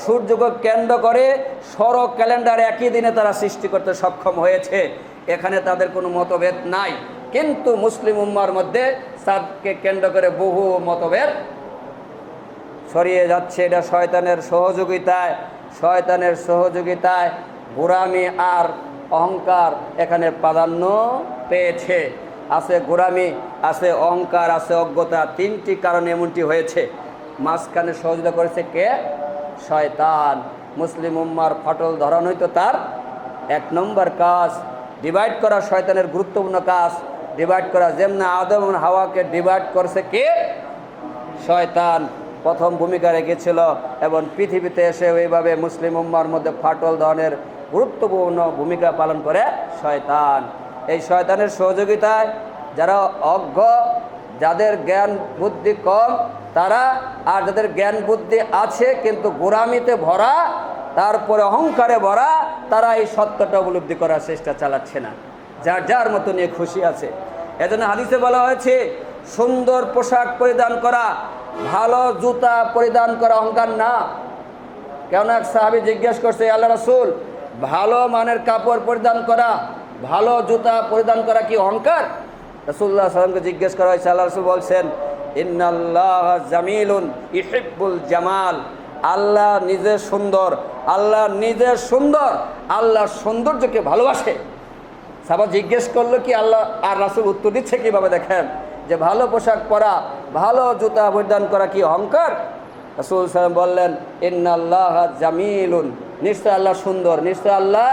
সূর্যকে কেন্দ্র করে সৌর ক্যালেন্ডার একই দিনে তারা সৃষ্টি করতে সক্ষম হয়েছে। এখানে তাদের কোনো মতভেদ নাই। কিন্তু মুসলিম উম্মার মধ্যে চাঁদকে কেন্দ্র করে বহু মতভেদ ছড়িয়ে যাচ্ছে। এটা শয়তানের সহযোগিতায় গোঁড়ামি আর অহংকার এখানে প্রাধান্য পেয়েছে। আছে গোঁড়ামি, আছে অহংকার, আছে অজ্ঞতা। 3টি কারণে এমনটি হয়েছে। মাঝখানে সহযোগিতা করেছে কে? শয়তান। মুসলিম উম্মার ফাটল ধরানোই তো তার 1 নম্বর কাজ। ডিভাইড করা শয়তানের গুরুত্বপূর্ণ কাজ, ডিভাইড করা। যেমন আদম এবং হাওয়াকে ডিভাইড করছে কে? শয়তান প্রথম ভূমিকা রেখেছিল, এবং পৃথিবীতে এসে ওইভাবে মুসলিম উম্মার মধ্যে ফাটল ধরনের গুরুত্বপূর্ণ ভূমিকা পালন করে শয়তান। এই শয়তানের সহযোগিতায় যারা অজ্ঞ, যাদের জ্ঞান বুদ্ধি কম তারা, আর যাদের জ্ঞান বুদ্ধি আছে কিন্তু গোঁড়ামিতে ভরা, তারপরে অহংকারে ভরা, তারা এই সত্যটা উপলব্ধি করার চেষ্টা চালাচ্ছে না। যার যার মতো নিয়ে খুশি আছে। এজন্য হাদিসে বলা হয়েছে সুন্দর পোশাক পরিধান করা, ভালো জুতা পরিধান করা অহংকার না। কেন এক সাহাবী জিজ্ঞেস করছে, আল্লাহ রাসূল, ভালো মানের কাপড় পরিধান করা, ভালো জুতা পরিধান করা কি অহংকার? রাসূলুল্লাহ সাল্লাল্লাহু আলাইহি ওয়াসাল্লামকে জিজ্ঞেস করা হয়েছে। আল্লাহ রাসূল বলছেন, ইন্নাল্লাহা জামিলুন ইহিব্বুল জামাল। আল্লাহ নিজে সুন্দর, আল্লাহ নিজে সুন্দর, আল্লাহ সৌন্দর্যকে ভালোবাসে। সাহাবা জিজ্ঞেস করলো কি আল্লাহ, আর রাসূল উত্তর দিচ্ছে কিভাবে দেখেন, যে ভালো পোশাক পরা, ভালো জুতা পরিধান করা কি অহংকার? রাসূল সাল্লাল্লাহু আলাইহি ওয়াসাল্লাম বললেন, ইন্নাল্লাহা জামিলুন, নিশ্চয় আল্লাহ সুন্দর, নিশ্চয় আল্লাহ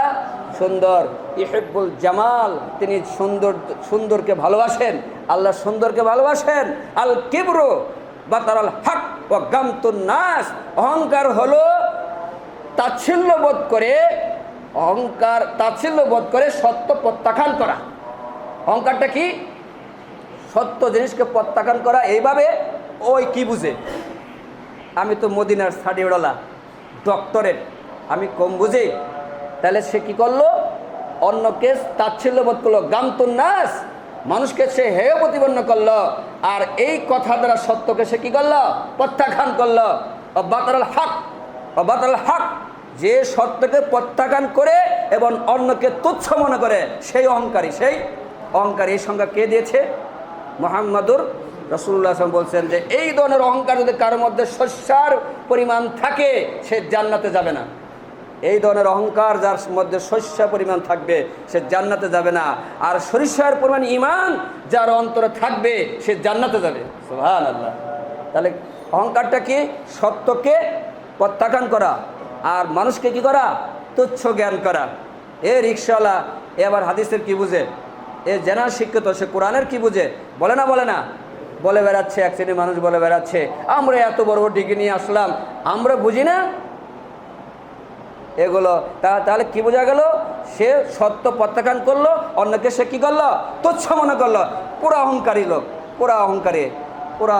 সুন্দর। ইহিব্বুল জামাল, তিনি সুন্দরকে ভালোবাসেন, আল্লাহ সুন্দরকে ভালোবাসেন। আল কিবরু বাতারাল হক ওয়া গামতুন নাস, অহংকার হলো তাচ্ছিল্য বোধ করে সত্য প্রত্যাখ্যান করা। অহংকারটা কি? সত্য জিনিসকে প্রত্যাখ্যান করা। এইভাবে ওই কি বুঝে, আমি তো মদিনার সার্টিফিকেটওয়ালা, ডক্টরেট, আমি কম বুঝি। তাহলে সে কি করলো? অন্যকে তাচ্ছিল্য বোধ করলো। গামতুন নাস, মানুষকে সে হেয় প্রতিপন্ন করলো। আর এই কথা দ্বারা সত্যকে সে কি করলো? প্রত্যাখ্যান করলো। বাতারাল হক, যে সত্যকে প্রত্যাখ্যান করে এবং অন্যকে তুচ্ছ মনে করে সেই অহংকারী। এই সংজ্ঞা কে দিয়েছে? মুহাম্মাদুর রাসূলুল্লাহ সাল্লাল্লাহু আলাইহি ওয়াসাল্লাম বলছেন যে এই ধরনের অহংকার যদি কারোর মধ্যে শস্যার পরিমাণ থাকে সে জান্নাতে যাবে না। এই ধরনের অহংকার যার মধ্যে শস্য পরিমাণ থাকবে সে জান্নাতে যাবে না। আর সরিষার পরিমাণ ঈমান যার অন্তরে থাকবে সে জান্নাতে যাবে। সুবহানাল্লাহ। তাহলে অহংকারটা কি? সত্যকে প্রত্যাখ্যান করা আর মানুষকে কি করা? তুচ্ছ জ্ঞান করা। এ রিকশাওয়ালা এ আবার হাদিসের কি বুঝে? এ জেনা শিক্ষিত, সে কোরআনের কি বুঝে? বলে না বলে বেড়াচ্ছে। এক শ্রেণীর মানুষ বলে বেড়াচ্ছে, আমরা এত বড় বড় ডিগ্রি নিয়ে আসলাম, আমরা বুঝি না এগুলো। তাহলে কি বোঝা গেল? সে সত্য প্রত্যাখ্যান করলো, অন্যকে সে কি করলো? তুচ্ছ মনে করলো। পুরা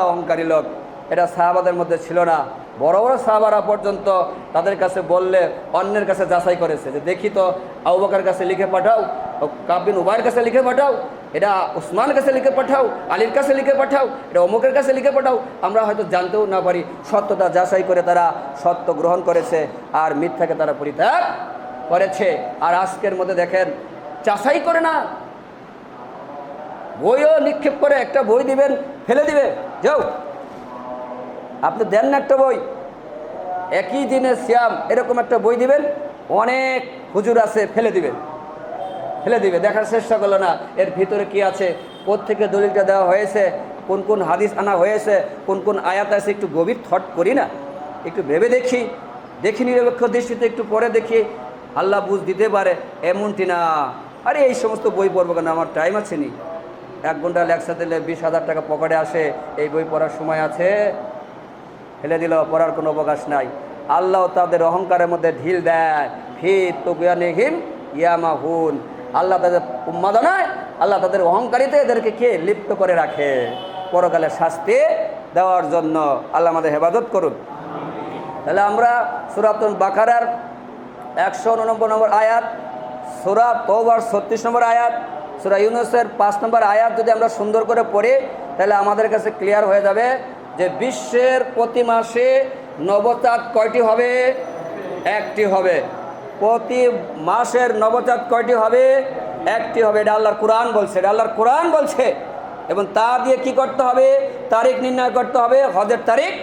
অহংকারী লোক। এটা সাহাবাদের মধ্যে ছিল না। বড় বড় সাহাবারা পর্যন্ত তাদের কাছে বললে অন্যের কাছে যাচাই করেছে যে দেখি তো আবু বকরের কাছে লিখে পাঠাও, কাব বিন উবাইর কাছে লিখে পাঠাও, এটা উসমান কাছে লিখে পাঠাও, আলীর কাছে লিখে পাঠাও, এটা অমুকের কাছে লিখে পাঠাও। আমরা হয়তো জানতেও না পারি। সত্যতা যাচাই করে তারা সত্য গ্রহণ করেছে আর মিথ্যাকে তারা পরিত্যাগ করেছে। আর আজকের মধ্যে দেখেন যাচাই করে না, বইও নিক্ষেপ করে, একটা বই দিবেন ফেলে দিবে, যাও আপনি দেন না একটা বই, একই দিনে সিয়াম এরকম একটা বই দিবেন, অনেক হুজুর আছে ফেলে দিবেন, ফেলে দিবে, দেখার চেষ্টা করলো না এর ভিতরে কি আছে, কোত্থেকে দলিলটা দেওয়া হয়েছে, কোন কোন হাদিস আনা হয়েছে, কোন কোন আয়াত আছে, একটু গভীর থট করি না, একটু ভেবে দেখি, দেখি নিরপেক্ষ দৃষ্টিতে একটু পরে দেখি, আল্লাহ বুঝ দিতে পারে, এমনটি না। আরে এই সমস্ত বই পড়বো কেন, আমার টাইম আছে নি, 1 ঘন্টা লেকচার দিলে 20,000 টাকা পকেটে আসে, এই বই পড়ার সময় আছে, ফেলে দিল, পড়ার কোনো অবকাশ নাই। আল্লাহ তাদের অহংকারের মধ্যে ঢিল দেয়, ফি তুগয়ানিহিম ইয়ামাহুন, আল্লাহ তাদের উন্মাদনায়, আল্লাহ তাদের অহংকারিতে এদেরকে কে লিপ্ত করে রাখে, পরকালে শাস্তি দেওয়ার জন্য। আল্লাহ আমাদের হেফাজত করুন। তাহলে আমরা সূরাতুল বাকারার 189 নম্বর আয়াত, সূরা তওবার 36 নম্বর আয়াত, সূরা ইউনূসের 5 নম্বর আয়াত যদি আমরা সুন্দর করে পড়ি, তাহলে আমাদের কাছে ক্লিয়ার হয়ে যাবে যে বিশ্বের প্রতি মাসে নবচাঁদ কয়টি হবে? 1টি হবে। প্রতি মাসের নবচাঁদ কয়টি হবে? 1টি হবে। এটা আল্লাহর কোরআন বলছে, এটা আল্লাহর কোরআন বলছে। এবং তা দিয়ে কি করতে হবে? তারিখ নির্ণয় করতে হবে, হজের তারিখ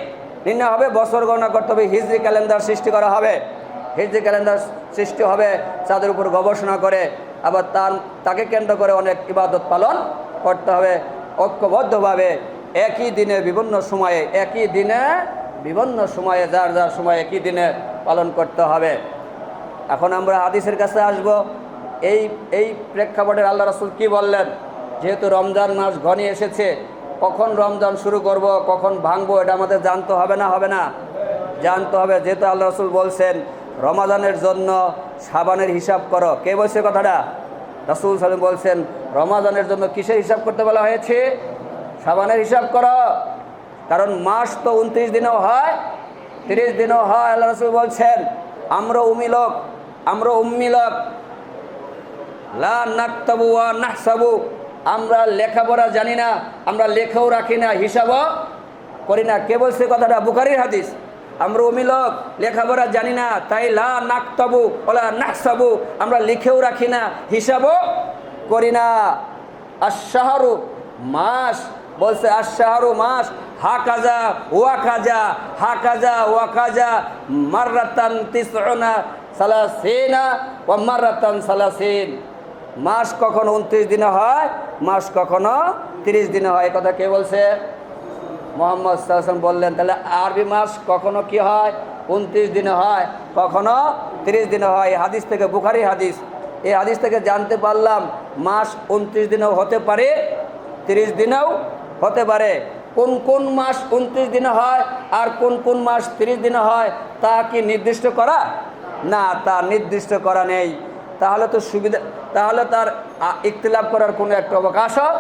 নির্ণয় হবে, বছর গণনা করতে হবে, হিজরি ক্যালেন্ডার সৃষ্টি করা হবে, হিজরি ক্যালেন্ডার সৃষ্টি হবে চাঁদের উপর গবেষণা করে। আবার তাকে কেন্দ্র করে অনেক ইবাদত পালন করতে হবে ঐক্যবদ্ধভাবে, একই দিনে বিভিন্ন সময়ে, একই দিনে বিভিন্ন সময়ে, যার যার সময় একই দিনে পালন করতে হবে। এখন আমরা হাদিসের কাছে আসব। এই প্রেক্ষাপটে আল্লাহ রাসূল কি বললেন? যেহেতু রমজান মাস ঘনিয়ে এসেছে, কখন রমজান শুরু করব, কখন ভাঙবো, এটা আমাদের জানতে হবে না? হবে না? জানতে হবে। যেহেতু আল্লাহ রাসূল বলছেন রমাদানের জন্য শাবানের হিসাব করো। কে বলছে কথাটা? রাসূল সাল্লাল্লাহু আলাইহি ওয়াসাল্লাম বলছেন রমাদানের জন্য কিসের হিসাব করতে বলা হয়েছে? শাবানের হিসাব করো। কারণ মাস তো 29 দিনেও হয়, 30 দিনেও হয়। আল্লাহ রাসূল বলছেন আমরা উম্মি লোক, লা নাকতাবু ওয়া নাহসাবু, আমরা লেখাপড়া জানি না, আমরা লেখাও রাখি না, হিসাবও করি না। কে বলছে কথাটা? বুখারীর হাদিস। আমরা উম্মি লোক, লেখাপড়া জানি না, তাই লা নাকতাবু ওয়া নাহসাবু, আমরা লিখেও রাখি না, হিসাবও করি না। আশ-শাহরু, মাস বলছে, আশ-শাহরু মাস, হাকাজা ওয়াকাজা মাররাতান 90 সালাসিনা ওয়া মাররাতান সালাসিন। মাস কখনো 29 দিনে হয়, মাস কখনো 30 দিনে হয়। এই কথা কে বলছে? মুহাম্মদ সাল্লাল্লাহু আলাইহি ওয়াসাল্লাম বললেন। তাহলে আরবি মাস কখনো কি হয়? 29 দিনে হয়, কখনো 30 দিনে হয়। এই হাদিস থেকে, বুখারী হাদিস, এই হাদিস থেকে জানতে পারলাম মাস 29 দিনেও হতে পারে, 30 দিনেও হতে পারে। কোন কোন মাস 29 দিনে হয় আর কোন কোন মাস 30 দিনে হয় তা কি নির্দিষ্ট করা? না, তা নির্দিষ্ট করা নেই। তাহলে তো সুবিধা, তাহলে তার ইখতিলাফ করার কোনো একটা অবকাশও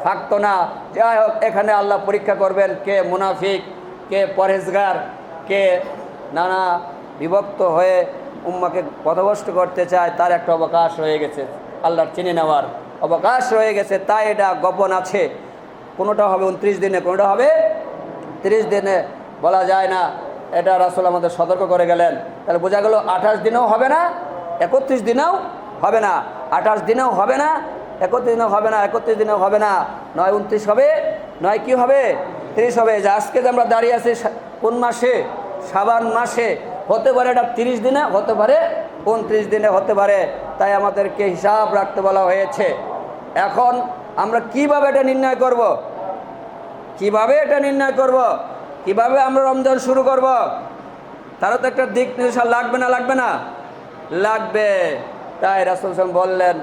থাকতো না। যাই হোক, এখানে আল্লাহ পরীক্ষা করবেন কে মুনাফিক, কে পরহেজগার, কে নানা বিভক্ত হয়ে উম্মাকে পথভ্রষ্ট করতে চায়, তার একটা অবকাশ রয়ে গেছে, আল্লাহর চিনে নেওয়ার অবকাশ রয়ে গেছে। তাই এটা গোপন আছে। কোনোটা হবে 29 দিনে, কোনোটা হবে 30 দিনে, বলা যায় না। এটা রাসূল আমাদের সতর্ক করে গেলেন। তাহলে বোঝা গেল 28 দিনেও হবে না, 31 দিনেও হবে না, 28 দিনেও হবে না, 31 দিনেও হবে না, 31 দিনেও হবে না, নয় 29 হবে, নয় কি হবে? 30 হবে। যে আজকে যে আমরা দাঁড়িয়ে আছি কোন মাসে? শাবান মাসে। হতে পারে এটা 30 দিনে, হতে পারে 29 দিনে, হতে পারে। তাই আমাদেরকে হিসাব রাখতে বলা হয়েছে। এখন আমরা কিভাবে এটা নির্ণয় করব? কিভাবে এটা নির্ণয় করব? কিভাবে আমরা রমজান শুরু করব? তারও তো একটা দিক নির্দেশনা লাগবে না? লাগবে না? লাগবে। তাই রাসূল সাল্লাল্লাহু আলাইহি ওয়াসাল্লাম বললেন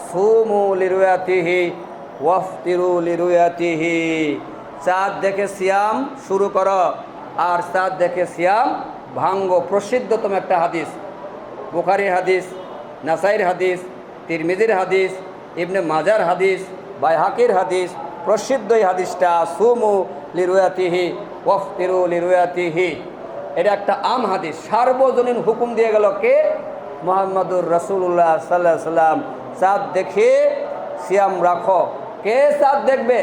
সুমু লিরুয়াতিহি ওয়াফতিরু লিরুয়াতিহি, চাঁদ দেখে সিয়াম শুরু করো আর চাঁদ দেখে সিয়াম ভাঙ্গো। প্রসিদ্ধতম একটা হাদিস, বুখারীর হাদিস, নাসাইর হাদিস, তিরমিজির হাদিস, ইবনে মাজার হাদিস, বাইহাকির হাদিস, প্রসিদ্ধ এই হাদিসটা সুমু লিরুয়াতিহি ওয়াফতিরু লিরুয়াতিহি। এটা একটা আম হাদিস, সার্বজনীন হুকুম দিয়ে গেল কে? মুহাম্মদুর রাসূলুল্লাহ সাল্লাল্লাহু আলাইহি ওয়াসাল্লাম। চাঁদ দেখে সিয়াম রাখো। কে চাঁদ দেখবে?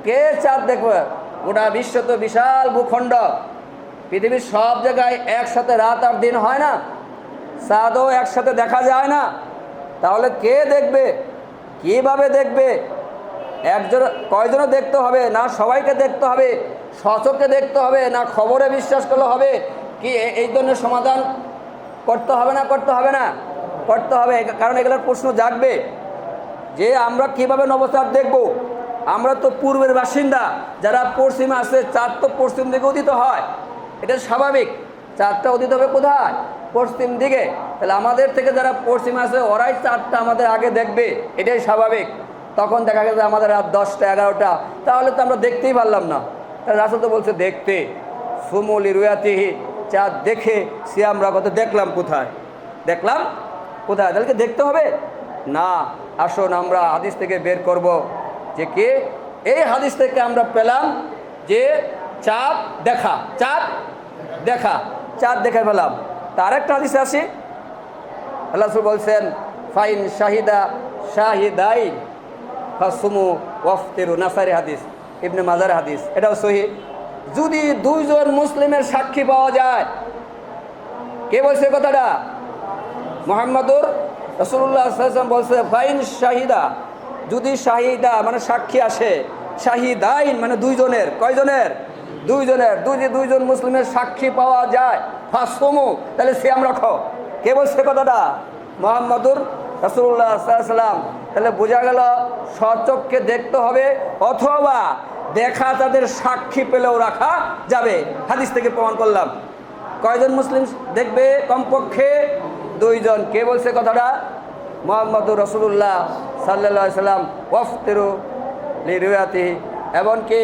কে চাঁদ দেখবে? গোটা বিশ্ব তো বিশাল ভূখণ্ড, পৃথিবীর সব জায়গায় একসাথে রাত আর দিন হয় না, চাঁদও একসাথে দেখা যায় না। তাহলে কে দেখবে? কিভাবে দেখবে? একজন কয়জনও দেখতে হবে না? সবাইকে দেখতে হবে? সচক্ষে দেখতে হবে না খবরে বিশ্বাস করলে হবে? কি এই ধরনের সমাধান করতে হবে না? করতে হবে না? করতে হবে। কারণ এগুলোর প্রশ্ন জাগবে যে আমরা কিভাবে নবচাঁদ দেখব। আমরা তো পূর্বের বাসিন্দা, যারা পশ্চিমে আছে, চাঁদ তো পশ্চিম দিকে উদিত হয়, এটা স্বাভাবিক। চাঁদটা উদিত হবে কোথায়? পশ্চিম দিকে। তাহলে আমাদের থেকে যারা পশ্চিমে আছে ওরাই চাঁদটা আমাদের আগে দেখবে, এটাই স্বাভাবিক। তখন দেখা গেছে আমাদের রাত 10টা 11টা, তাহলে তো আমরা দেখতেই পারলাম না। তাহলে রাসূল তো বলছে দেখতে, সুমুলি রুয়াতিহি, চাঁদ দেখে সিয়াম রাখো। তো দেখলাম কোথায়? দেখলাম কোথায়? তাহলে কি দেখতে হবে না? আসুন আমরা হাদিস থেকে বের করব যে কি এই হাদিস থেকে আমরা পেলাম যে চাঁদ দেখা, চাঁদ দেখা, চাঁদ দেখে পেলাম। তার একটা হাদিস আছে, আল্লাহ রাসূল বলছেন ফাইন শাহিদা শাহিদাই ফাসুমু ওয়াফতিরু, নাসারি হাদিস, ইবনে মাজার হাদিস, এটাও সহিহ। যদি দুইজন মুসলিমের সাক্ষী পাওয়া যায়, কে বলছে কথাটা? মুহাম্মাদুর রাসূলুল্লাহ সাল্লাল্লাহু আলাইহি ওয়াসাল্লাম বলছে ফাইন শাহিদা, যদি শাহিদা মানে সাক্ষী আসে, শাহিদাইন মানে দুইজনের, কয়জনের? দুইজনের। দুইজন মুসলিমের সাক্ষী পাওয়া যায়, ফাসুমু, তাহলে সিয়াম রাখো। কে বলছে কথাটা? মুহাম্মাদুর রাসূলুল্লাহ সাল্লাল্লাহু আলাইহি ওয়াসাল্লাম। তাহলে বোঝা গেল সচক্ষে দেখতে হবে, অথবা দেখা তাদের সাক্ষী পেলেও রাখা যাবে। হাদিস থেকে প্রমাণ করলাম। কয়জন মুসলিম দেখবে? কমপক্ষে দুইজন। কে বলছে কথাটা? মুহাম্মাদুর রাসূলুল্লাহ সাল্লাল্লাহু আলাইহি ওয়াসাল্লাম। ওয়াফতিরু লিরুয়াতিহি, এমনকি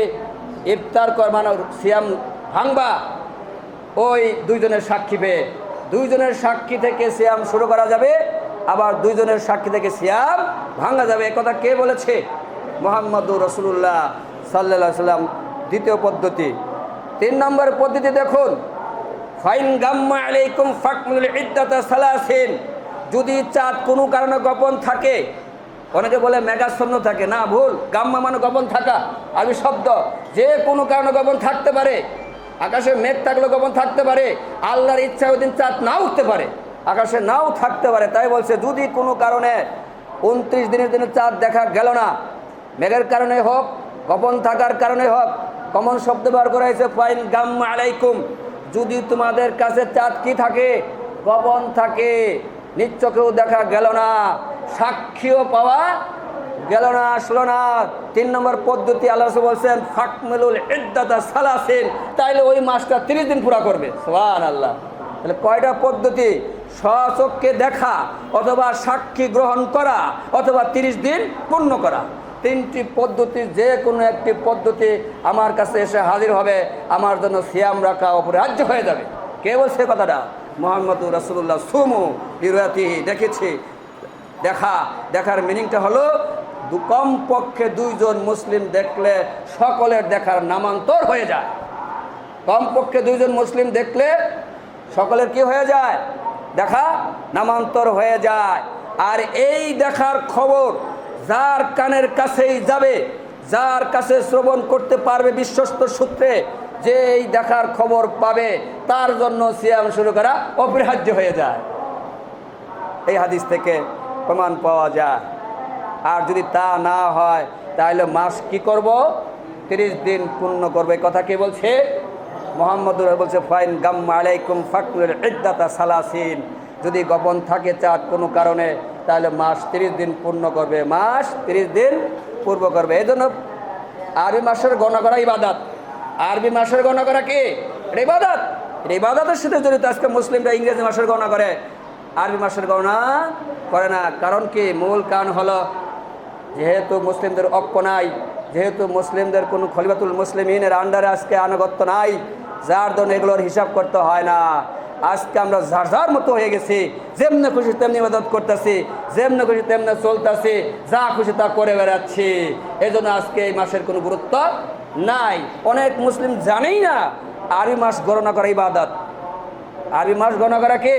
ইফতার কর মানে সিয়াম ভাঙবা ওই দুইজনের সাক্ষী পেয়ে। দুইজনের সাক্ষী থেকে সিয়াম শুরু করা যাবে, আবার দুইজনের সাক্ষী থেকে সিয়াম ভাঙা যাবে। কথা কে বলেছে? মুহাম্মাদুর রাসূলুল্লাহ সাল্লাল্লাহু আলাইহি ওয়াসাল্লাম। দ্বিতীয় পদ্ধতি। 3 নম্বর পদ্ধতি দেখুন, ফাইন গাম্মা আলাইকুম ফাকমুল ইদ্দাতা সালাসিন, যদি চাঁদ কোনো কারণে গোপন থাকে, অনেকে বলে মেঘাচ্ছন্ন থাকে, না, ভুল। গাম্মা মানে গোপন থাকা, আরবি শব্দ। যে কোনো কারণে গোপন থাকতে পারে, আকাশে মেঘ থাকলে গোপন থাকতে পারে, আল্লাহর ইচ্ছা ওই দিন চাঁদ নাও উঠতে পারে, আকাশে নাও থাকতে পারে। তাই বলছে যদি কোনো কারণে 29 দিনের জন্য চাঁদ দেখা গেল না, মেঘের কারণে হোক, গোপন থাকার কারণে হোক, কমন শব্দ ব্যবহার করা হয়েছে ফাইন গাম্মা আলাইকুম, যদি তোমাদের কাছে চাঁদ কি থাকে? গোপন থাকে, নিচ্চকেও দেখা গেল না, সাক্ষীও পাওয়া গেল না, আসলো না। 3 নম্বর পদ্ধতি, আল্লাহ রাসূল বলছেন ফাকমিলুল ইদ্দাতা সালাসিন, তাইলে ওই মাসটা 30 দিন পুরা করবে। সুবহানাল্লাহ। তাহলে কয়টা পদ্ধতি? স্বচক্ষে দেখা, অথবা সাক্ষী গ্রহণ করা, অথবা 30 দিন পূর্ণ করা। 3টি পদ্ধতির যে কোনো একটি পদ্ধতি আমার কাছে এসে হাজির হবে, আমার জন্য সিয়াম রাখা অপরিহার্য হয়ে যাবে। কে বলছে কথাটা? মুহাম্মাদুর রাসূলুল্লাহ। সুমু লিরুয়াতিহি, দেখেছি। দেখার মিনিংটা হলো কমপক্ষে দুইজন মুসলিম দেখলে সকলের দেখার নামান্তর হয়ে যায়। কমপক্ষে দুইজন মুসলিম দেখলে সকলের কি হয়ে যায়? দেখা নামান্তর হয়ে যায়। আর এই দেখার খবর যার কানের কাছেই যাবে, যার কাছে শ্রবণ করতে পারবে বিশ্বস্ত সূত্রে, যে এই দেখার খবর পাবে, তার জন্য সিয়াম শুরু করা অপরিহার্য হয়ে যায়। এই হাদিস থেকে প্রমাণ পাওয়া যায়। আর যদি তা না হয় তাহলে মাস কি করব? 30 দিন পূর্ণ করবে। কথা কে বলছে? মুহাম্মাদুর বলছে ফাইন গাম্মা আলাইকুম ফাকমিলুল ইদ্দাতা সালাসিন, যদি গোপন থাকে চাঁদ কোনো কারণে, তাহলে মাস 30 দিন পূর্ণ করবে, মাস 30 দিন পূর্ব করবে। এই জন্য আরবি মাসের গণনা করা ইবাদত। আরবি মাসের গণনা করা কি? এটা ইবাদত। এটা ইবাদতের সাথে জড়িত। আজকে মুসলিমরা ইংরেজি মাসের গণনা করে, আরবি মাসের গণনা করে না। কারণ কি? মূল কারণ হলো যেহেতু মুসলিমদের ঐক্য নাই, যেহেতু মুসলিমদের কোনো খলিফাতুল মুসলিমিনের আন্ডারে আজকে আনুগত্য নাই, যার জন্য এগুলোর হিসাব করতে হয় না। আজকে আমরা যার মতো হয়ে গেছি, যেমনি খুশি তেমনি ইবাদত করতেছি, যেমনি খুশি তেমনি চলতেছি, যা খুশি তা করে বেড়াচ্ছি। এই জন্য আজকে এই মাসের কোনো গুরুত্ব নাই। অনেক মুসলিম জানেই না আরবি মাস গণনা করা ইবাদত। আরবি মাস গণনা করা কি?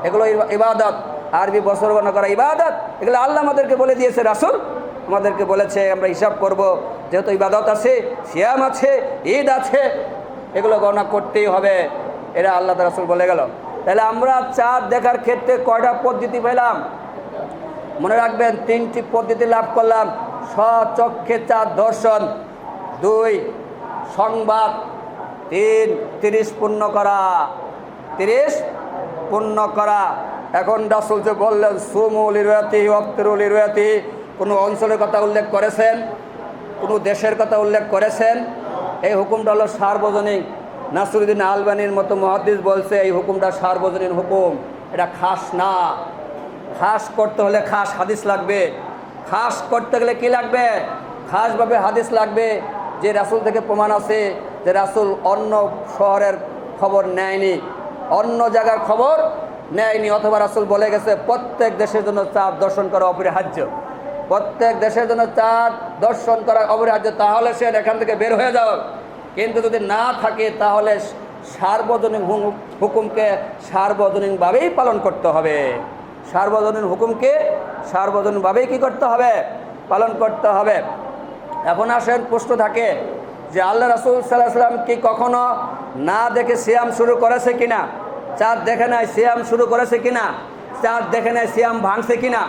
এগুলো ইবাদত। আরবি বছর গণনা করা ইবাদত। এগুলো আল্লাহ আমাদেরকে বলে দিয়েছে, রাসূল আমাদেরকে বলেছে আমরা হিসাব করব, যেহেতু ইবাদত আছে, সিয়াম আছে, ঈদ আছে, এগুলো গণনা করতেই হবে, এরা আল্লাহ রাসূল বলে গেল। তাহলে আমরা চাঁদ দেখার ক্ষেত্রে কয়টা পদ্ধতি পেলাম? মনে রাখবেন, 3টি পদ্ধতি লাভ করলাম। স্বচক্ষে চাঁদ দর্শন, 2 সংবাদ, 3 30 পূর্ণ করা, 30 পূর্ণ করা। এখন রাসূল যে বললেন সুমু লিরুয়াতিহি ওয়াফতিরু লিরুয়াতিহি, কোনো অঞ্চলের কথা উল্লেখ করেছেন, কোনো দেশের কথা উল্লেখ করেছেন? এই হুকুমটা হলো সার্বজনীন। নাসিরুদ্দিন আলবানীর মতো মুহাদ্দিস বলছে এই হুকুমটা সার্বজনীন হুকুম, এটা খাস না। খাস করতে হলে খাস হাদিস লাগবে। খাস করতে গেলে কি লাগবে? খাসভাবে হাদিস লাগবে, যে রাসূল থেকে প্রমাণ আছে যে রাসূল অন্য শহরের খবর নেয়নি, অন্য জায়গার খবর নেয়নি, অথবা রাসূল বলে গেছে প্রত্যেক দেশের জন্য চাঁদ দর্শন করা অপরিহার্য, প্রত্যেক দেশের জন্য চাঁদ দর্শন করা অপরিহার্য। তাহলে সে এখান থেকে বের হয়ে যাও। কিন্তু যদি না থাকে তাহলে সার্বজনীন হুকুমকে সার্বজনীনভাবেই পালন করতে হবে। সার্বজনীন হুকুমকে সার্বজনীনভাবেই কী করতে হবে? পালন করতে হবে। এখন আসেন, প্রশ্ন থাকে যে আল্লাহ রাসূল সাল্লাল্লাহু আলাইহি ওয়াসাল্লাম কি কখনো না দেখে সিয়াম শুরু করেছে কিনা? চাঁদ দেখে নাই সিয়াম শুরু করেছে কিনা? চাঁদ দেখে নাই সিয়াম ভাঙছে কিনা?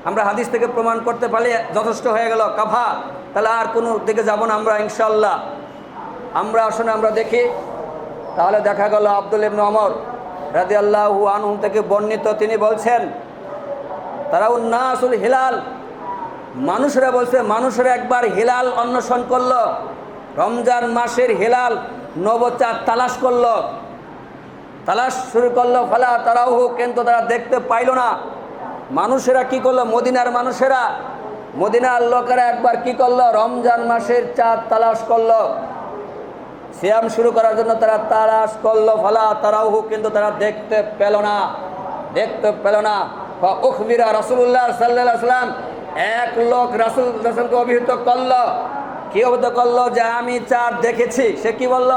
আমরা হাদিস থেকে প্রমাণ করতে পারলে যথেষ্ট হয়ে গেল, কাফা। তাহলে আর কোনো দিকে যাব না আমরা, ইনশাআল্লাহ। আমরা আসলে আমরা দেখি, তাহলে দেখা গেল আব্দুল ইবনে ওমর রাদিয়াল্লাহু আনহু থেকে বর্ণিত, তিনি বলছেন তারাউন নাসুল হিলাল, মানুষেরা বলছে মানুষেরা একবার হিলাল অন্বেষণ করলো, রমজান মাসের হিলাল নবচাঁদ তালাশ করলো, তালাশ শুরু করলো, ফালা তারাহু, কিন্তু তারা দেখতে পাইল না। মানুষেরা কি করলো? মদিনার মানুষেরা, মদিনার লোকেরা একবার কি করলো? রমজান মাসের চাঁদ তালাশ করলো, সিয়াম শুরু করার জন্য তারা তালাশ করলো, ফালা তারাহু, কিন্তু তারা দেখতে পেল না, দেখতে পেল না। উখবিরা রাসূলুল্লাহ সাল্লাল্লাহু আলাইহি ওয়াসাল্লাম, এক লোক রাসূলকে অভিহিত করলো। কি অভিহিত করলো? যে আমি চাঁদ দেখেছি। সে কি বলল?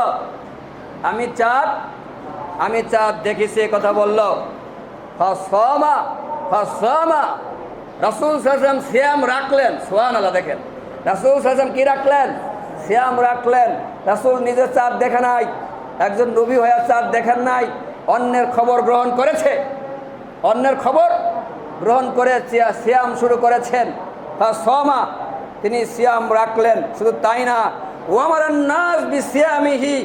আমি চাঁদ দেখেছি, কথা বলল। ফাসামা রাসূল সাল্লাল্লাহু আলাইহি ওয়াসাল্লাম সিয়াম রাখলেন। সুবহানাল্লাহ, দেখেন রাসূল সাল্লাল্লাহু আলাইহি ওয়াসাল্লাম কি রাখলেন? সিয়াম রাখলেন। রাসূল নিজে চাঁদ দেখে নাই, একজন নবী হয়ে চাঁদ দেখেন নাই, অন্যের খবর গ্রহণ করেছে, অন্যের খবর গ্রহণ করে সিয়াম শুরু করেছেন। ফাসামা, তিনি সিয়াম রাখলেন। শুধু তাই না, ওয়ামারান নাস বিসিয়ামিহি,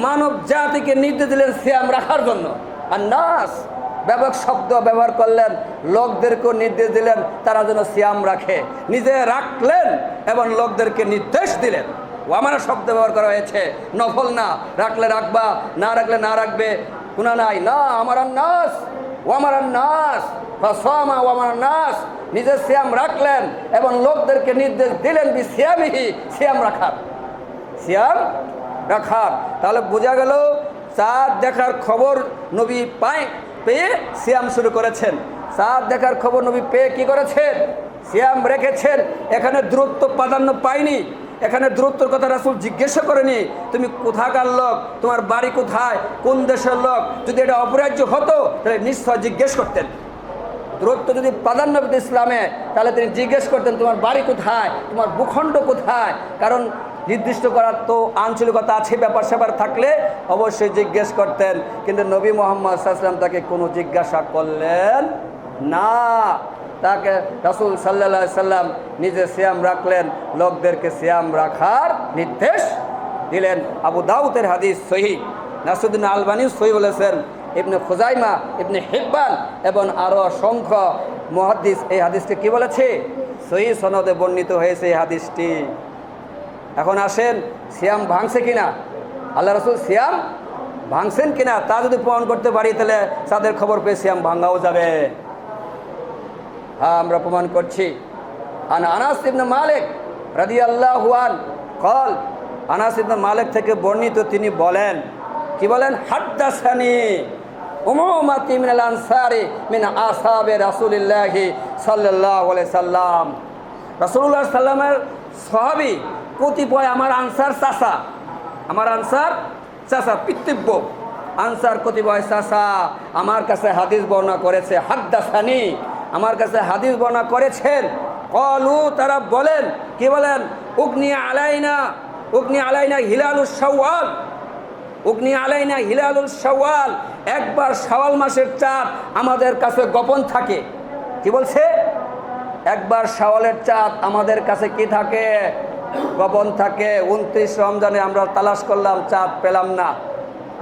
মানব জাতিকে নির্দেশ দিলেন সিয়াম রাখার জন্য। আর নাস ব্যাপক শব্দ ব্যবহার করলেন, লোকদেরকেও নির্দেশ দিলেন তারা যেন সিয়াম রাখে। নিজে রাখলেন এবং লোকদেরকে নির্দেশ দিলেন। ওয়ামারা শব্দ ব্যবহার করা হয়েছে, নফল না, রাখলে রাখবা, না রাখলে না রাখবে, গুনাহ নাই। না, আমারান নাস ওয়ামারান নাস ফাসামা ওয়ামারান নাস, নিজে সিয়াম রাখলেন এবং লোকদেরকে নির্দেশ দিলেন বিসিয়ামিহি, সিয়াম রাখার, সিয়াম রাখার। তাহলে বোঝা গেল চাঁদ দেখার খবর নবী পেয়ে সিয়াম শুরু করেছেন। চাঁদ দেখার খবর নবী পেয়ে কি করেছেন? সিয়াম রেখেছেন। এখানে দূরত্ব প্রাধান্য পায়নি, এখানে দূরত্বের কথা রাসূল জিজ্ঞাসা করেনি তুমি কোথাকার লোক, তোমার বাড়ি কোথায়, কোন দেশের লোক। যদি এটা অপরাজ্য হতো তাহলে নিশ্চয় জিজ্ঞেস করতেন। দূরত্ব যদি প্রাধান্য পেত ইসলামে, তাহলে তিনি জিজ্ঞেস করতেন তোমার বাড়ি কোথায়, তোমার ভূখণ্ড কোথায়। কারণ নির্দিষ্ট করার তো আঞ্চলিকতা আছে, ব্যাপার স্যাপার থাকলে অবশ্যই জিজ্ঞেস করতেন। কিন্তু নবী মুহাম্মদ সাল্লাল্লাহু আলাইহি ওয়াসাল্লাম তাকে কোনো জিজ্ঞাসা করলেন না। তাকে রাসূল সাল্লাল্লাহু আলাইহি ওয়াসাল্লাম নিজে সিয়াম রাখলেন, লোকদেরকে সিয়াম রাখার নির্দেশ দিলেন। আবু দাউদের হাদিস সহিহ, নাসিরুদ্দিন আলবানী সহিহ বলেছেন, ইবনে খুজাইমা, ইবনে হিব্বান এবং আরও অসংখ্য মুহাদ্দিস এই হাদিসকে কি বলেছে? সহিহ সনদে বর্ণিত হয়েছে এই হাদিসটি। এখন আসেন, সিয়াম ভাঙছে কিনা, আল্লাহ রাসূল সিয়াম ভাঙছেন কিনা তা যদি প্রমাণ করতে পারি তাহলে তাদের খবর পেয়ে সিয়াম ভাঙাও যাবে। হ্যাঁ, আমরা প্রমাণ করছি। আনাস ইবনে মালিক রাদিয়াল্লাহু আন কল, আনাস ইবনে মালিক থেকে বর্ণিত, তিনি বলেন, কি বলেন? হাদ্দাসানি উমামাতি মিনাল আনসারি মিন আসহাবে রাসূলিল্লাহি সাল্লাল্লাহু আলাইহি সাল্লাম। রাসূলুল্লাহ সাল্লামের সাহাবী কতিপয় আমার আনসার চাচা, আমার আনসার চাচা, পিতৃব্য আনসার কতিপয় চাচা আমার কাছে হাদিস বর্ণনা করেছে। হাদ্দাসানি আমার কাছে হাদিস বর্ণনা করেছেন। কলু, তারা বলেন, কি বলেন? উগনি আলাইনা হিলালুস শাওয়াল, উগনি আলাইনা হিলালুল শাওয়াল, একবার শাওয়াল মাসের চাঁদ আমাদের কাছে গোপন থাকে। কি বলছে? একবার শাওয়ালের চাঁদ আমাদের কাছে কি থাকে? গোপন থাকে। 29 রমজানে আমরা তালাশ করলাম, চাঁদ পেলাম না।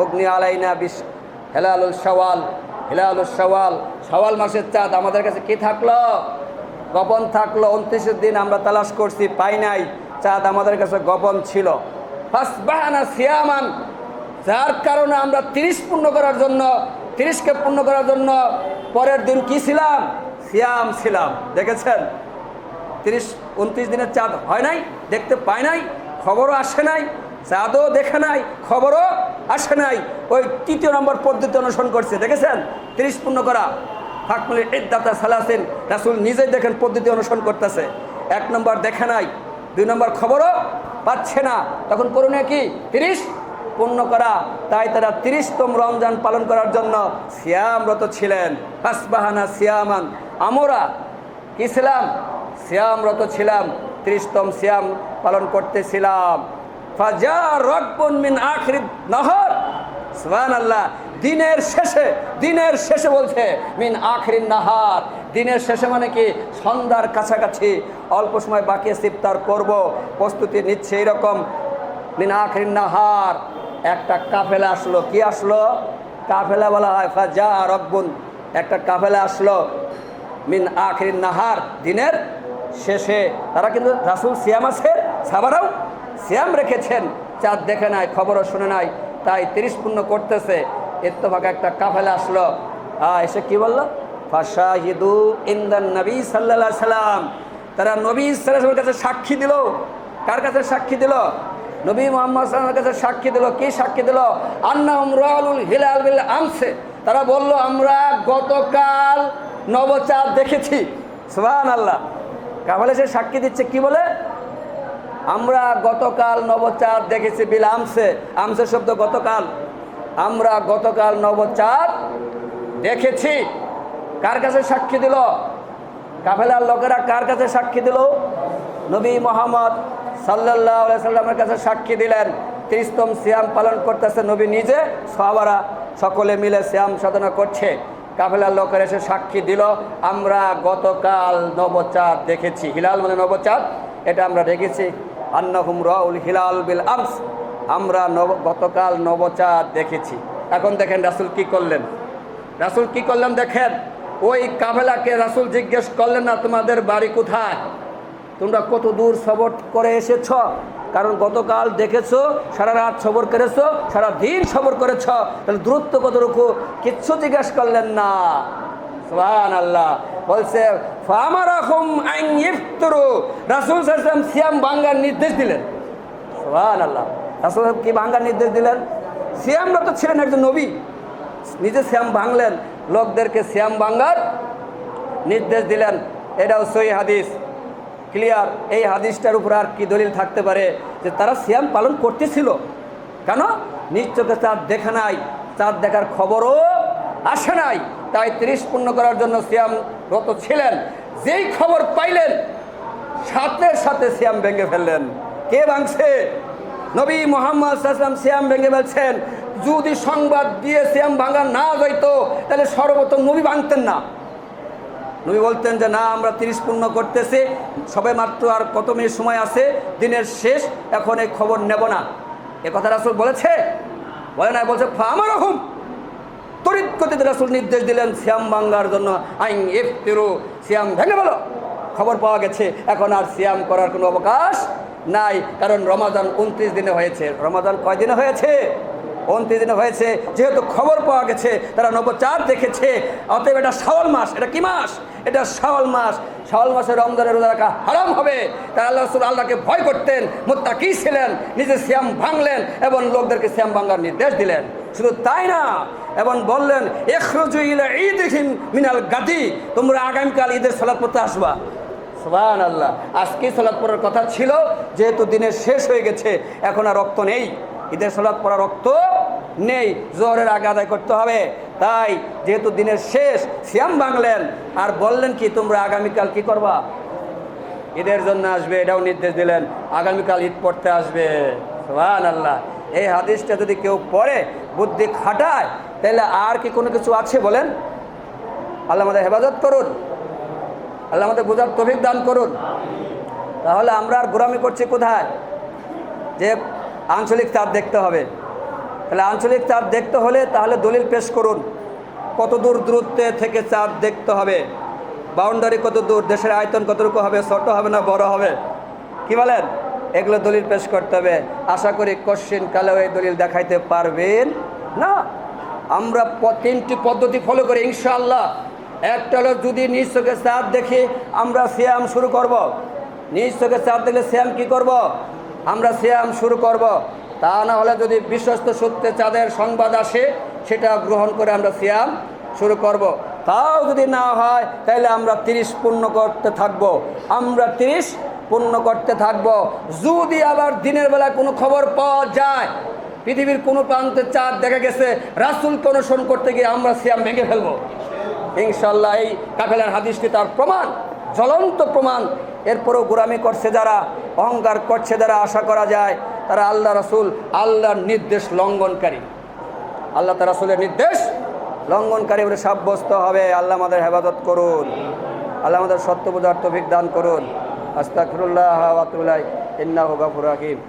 উগনি আলাইনা হিলালুল শাওয়াল, হিলালুল শাওয়াল, শাওয়াল মাসের চাঁদ আমাদের কাছে কি থাকলো? গোপন থাকলো। 29 দিন আমরা তালাশ করছি, পাই নাই, চাঁদ আমাদের কাছে গোপন ছিল। ফাসবাহানা সিয়ামান, যার কারণে আমরা 30 পূর্ণ করার জন্য, 30কে পূর্ণ করার জন্য পরের দিন কি ছিলাম? সিয়াম ছিলাম। দেখেছেন? 29 দিনের চাঁদ হয় নাই, দেখতে পায় নাই, খবরও আসে নাই, চাঁদও দেখে নাই, খবরও আসে নাই। ওই 3য় নম্বর পদ্ধতি অনুসরণ করছে। দেখেছেন? 30 পূর্ণ করা। ফাকমুল ইদ্দাতা সালাসিন, রাসূল নিজেই দেখেন পদ্ধতি অনুসরণ করতেছে। 1 নম্বর দেখে নাই, 2 নম্বর খবরও পাচ্ছে না, তখন করণীয় কি? 30 পূর্ণ করা। তাই তারা 30তম রমজান পালন করার জন্য সিয়ামরত ছিলেন। ফাসবাহানা সিয়ামান, আমরা কি ছিলাম? সিয়ামরত ছিলাম, 30তম সিয়াম পালন করতেছিলাম। ফাজা রাকবুন মিন আখিরিন নাহার, সুবহানাল্লাহ, দিনের শেষে বলছে মিন আখিরিন নাহার, দিনের শেষে মানে কি? সন্ধ্যার কাছাকাছি, অল্প সময় বাকি ইফতার করব, প্রস্তুতি নিচ্ছে, এরকম মিন আখিরিন নাহার একটা কাফেলা আসলো। কি আসলো? কাফেলা বলা হয় ফাজা রাকবুন, একটা কাফেলা আসলো মিন আখিরিন নাহার, দিনের শেষে। তারা কিন্তু রাসূল সিয়াম আছে, সাহাবারাও সিয়াম রেখেছেন, চাঁদ দেখে নাই, খবরও শুনে নাই, তাই 30 পূর্ণ করতেছে। ইত্তেফাক একটা কাফেলা আসলো, এসে কি বললো? ফাশাহিদু ইনদান নবী সাল্লাল্লাহু আলাইহি সাল্লাম, তারা নবী সাল্লাল্লাহু আলাইহি ওয়াসাল্লামের কাছে সাক্ষী দিল। কার কাছে সাক্ষী দিল? নবী মুহাম্মদ সাল্লাল্লাহু আলাইহি ওয়াসাল্লামের কাছে সাক্ষী দিল। কি সাক্ষী দিল? আন্নাহুম রাআউল হিলাল বিল আমসে, তারা বলল আমরা গতকাল নবচাঁদ দেখেছি। সুবহানাল্লাহ, কাফেলা সে সাক্ষী দিচ্ছে, কি বলে? আমরা গতকাল নবচাঁদ দেখেছি। বিল আমসে, আমসে শব্দ গতকাল, আমরা গতকাল নবচাঁদ দেখেছি। কার কাছে সাক্ষী দিল? কাফেলার লোকেরা কার কাছে সাক্ষী দিল? নবী মুহাম্মদ সাল্লাল্লাহু আলাইহি সাল্লামের কাছে সাক্ষী দিলেন। 30তম সিয়াম পালন করতেছে নবী নিজে, সাহাবারা সকলে মিলে সিয়াম সাধনা করছে। কাফেলার লোকেরা এসে সাক্ষী দিল, আমরা গতকাল নবচাঁদ দেখেছি। হিলাল মানে নবচাঁদ, এটা আমরা দেখেছি। আন্নাহুম রাউল হিলাল বিল আমস, আমরা গতকাল নবচাঁদ দেখেছি। এখন দেখেন রাসূল কি করলেন? রাসূল কি করলেন দেখেন। ওই কাফেলাকে রাসূল জিজ্ঞেস করলেন না তোমাদের বাড়ি কোথায়, তোমরা কত দূর সফর করে এসেছ, কারণ গতকাল দেখেছো, সারা রাত সফর করেছো, সারা দিন সফর করেছ, তাহলে দূরত্ব কতটুকু, কিচ্ছু জিজ্ঞেস করলেন না। সুবহানাল্লাহ, বলছে ফামারাহুম আন ইফতারু, রাসূল সাল্লাল্লাহু আলাইহি ওয়াসাল্লাম সিয়াম ভাঙার নির্দেশ দিলেন। সুবহানাল্লাহ, রাসূল কি ভাঙার নির্দেশ দিলেন? সিয়ামরত ছিলেন একজন নবী, নিজে সিয়াম ভাঙলেন, লোকদেরকে সিয়াম ভাঙার নির্দেশ দিলেন। এটাও সহিহ হাদিস, ক্লিয়ার। এই হাদিসটার উপর আর কি দলিল থাকতে পারে যে তারা সিয়াম পালন করতেছিল? কেন? নিজ চোখে চাঁদ দেখে নাই, চাঁদ দেখার খবরও আসে নাই, তাই 30 পূর্ণ করার জন্য সিয়ামরত ছিলেন। যেই খবর পাইলেন সাথে সাথে সিয়াম ভেঙে ফেললেন। কে ভাঙছে? নবী মুহাম্মদ সাল্লাল্লাহু আলাইহি ওয়াসাল্লাম সিয়াম ভেঙে ফেলছেন। যদি সংবাদ দিয়ে সিয়াম ভাঙা না যাইতো তাহলে সর্বপ্রথম নবী ভাঙতেন না। নবী বলতেন যে না, আমরা 30 পূর্ণ করতেছি, সবে মাত্র আর কত মিনিট সময় আছে, দিনের শেষ, এখন এই খবর নেব না। এ কথা রাসূল বলেছে? বলে না, বলছে ফামারাহুম, তড়িৎ গতিতে রাসূল নির্দেশ দিলেন সিয়াম ভাঙার জন্য। আইন ইফতিরু, সিয়াম ভেঙে বলো, খবর পাওয়া গেছে, এখন আর সিয়াম করার কোনো অবকাশ নাই, কারণ রমাদান 29 দিনে হয়েছে। রমাদান কয় দিনে হয়েছে? 29 দিনে হয়েছে। যেহেতু খবর পাওয়া গেছে, তারা নবচাঁদ দেখেছে, অতএব এটা শাওয়াল মাস। এটা কি মাস? এটা শাওয়াল মাস। শাওয়াল মাসে রমজানের রোজা রাখা হারাম হবে। তাই আল্লাহ রাসূল আল্লাহকে ভয় করতেন, মুত্তাকি ছিলেন, নিজে সিয়াম ভাঙলেন এবং লোকদেরকে সিয়াম ভাঙার নির্দেশ দিলেন। শুধু তাই না, এবং বললেন ইখরুজু ইলা ঈদিহিম মিনাল গাদি, তোমরা আগামীকাল ঈদের সালাত পড়তে আসবা। সুবহানাল্লাহ, আজকেই সালাত পড়ার কথা ছিল, যেহেতু দিনের শেষ হয়ে গেছে, এখন আর রক্ত নেই, ঈদের সালাত পড়ার রক্ত নেই, জোহরের আগে আদায় করতে হবে। তাই যেহেতু দিনের শেষ সিয়াম ভাঙলেন আর বললেন কি তোমরা আগামীকাল কি করবা, ঈদের জন্য আসবে, এটাও নির্দেশ দিলেন আগামীকাল ঈদ পড়তে আসবে। সুবহানাল্লাহ। এই হাদিসটা যদি কেউ পড়ে বুদ্ধি খাটায় তাহলে আর কি কোনো কিছু আছে বলেন? আল্লাহ আমাদের হেফাজত করুন, আল্লাহ আমাদের বোঝার তৌফিক দান করুন। তাহলে আমরা আর গোলামি করছি কোথায়? যে আঞ্চলিক চাঁদ দেখতে হবে। তাহলে আঞ্চলিক চাঁদ দেখতে হলে তাহলে দলিল পেশ করুন, কত দূর দূরত্বে থেকে চাঁদ দেখতে হবে, বাউন্ডারি কত দূর, দেশের আয়তন কতটুকু হবে, ছোট হবে না বড় হবে, কি বলেন? এগুলো দলিল পেশ করতে হবে। আশা করি কোশ্চিন কালেও এই দলিল দেখাইতে পারবেন না। আমরা তিনটি পদ্ধতি ফলো করি ইনশাআল্লাহ। একটা হলো যদি নিজ চোখে চাঁদ দেখি আমরা সিয়াম শুরু করব। নিজ চোখে চাঁদ দেখলে সিয়াম কি করব? আমরা সিয়াম শুরু করব। তা না হলে যদি বিশ্বস্ত সূত্রে চাঁদের সংবাদ আসে সেটা গ্রহণ করে আমরা সিয়াম শুরু করব। তাও যদি না হয় তাহলে আমরা 30 পূর্ণ করতে থাকব, আমরা 30 পূর্ণ করতে থাকব। যদি আবার দিনের বেলা কোনো খবর পাওয়া যায় পৃথিবীর কোনো প্রান্তে চাঁদ দেখা গেছে, রাসূলকে অনুসরণ করতে গিয়ে আমরা সিয়াম ভেঙে ফেলবো ইনশাআল্লাহ। এই কাফেলার হাদিসটি তার প্রমাণ, জ্বলন্ত প্রমাণ। এরপরেও গোলামি করছে যারা, অহংকার করছে যারা, আশা করা যায় তারা আল্লাহ রাসূল আল্লাহর নির্দেশ লঙ্ঘনকারী, আল্লাহ তার রাসূলের নির্দেশ লঙ্ঘনকারী বলে সাব্যস্ত হবে। আল্লাহ আমাদের হেফাজত করুন, আল্লাহ আমাদের সত্য বোঝার তৌফিক দান করুন। আস্তাগফিরুল্লাহ ওয়া আতুবু ইলাইহি ইন্নাহু গফুরুর রহিম।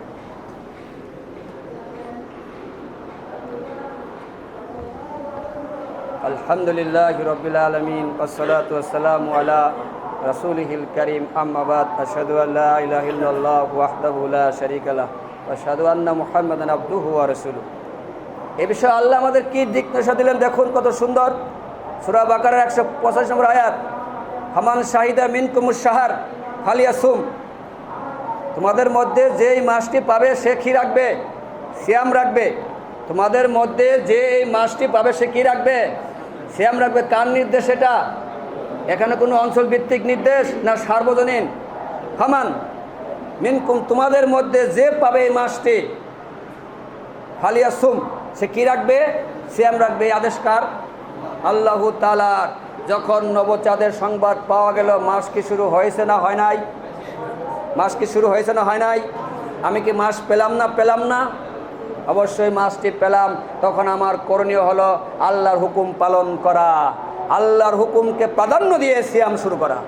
আলহামদুলিল্লাহি রাব্বিল আলামিন ওয়াসসালাতু ওয়াসসালামু আলা রাসূলিহিল কারীম, আম্মা বাদ। আশহাদু আল্লা ইলাহা ইল্লাল্লাহু ওয়াহদাহু লা শারীকা লাহু ওয়া আশহাদু আন্না মুহাম্মাদান আবদুহু ওয়া রাসূলুহু। এ বিষয়ে আল্লাহ আমাদের কি দিক নির্দেশ দিলেন দেখুন, কত সুন্দর। সূরা বাকারার 185 নম্বর আয়াত, ফামান শাহিদা মিনকুমুশ শাহর ফালিয়াসুম। তোমাদের মধ্যে যেই মাসটি পাবে সে কি রাখবে? সিয়াম রাখবে। তোমাদের মধ্যে যে এই মাসটি পাবে সে কি রাখবে? সিয়াম রাখবে। কার নির্দেশ এটা? এখানে কোনো অঞ্চল ভিত্তিক নির্দেশ না সার্বজনীন? ফামান মিনকুম, তোমাদের মধ্যে যে পাবে এই মাসটি, ফালিয়াসুম, সে কি রাখবে? সিয়াম রাখবে। এই আদেশ কার? আল্লাহু তাআলার। যখন নবচাঁদের সংবাদ পাওয়া গেল, মাস কি শুরু হয়েছে না হয় নাই? মাস কি শুরু হয়েছে না হয় নাই? আমি কি মাস পেলাম না? পেলাম না? অবশ্যই মাসটি পেলাম। তখন আমার করণীয় হলো আল্লাহর হুকুম পালন করা, আল্লাহর হুকুমকে প্রাধান্য দিয়ে সিয়াম শুরু করা,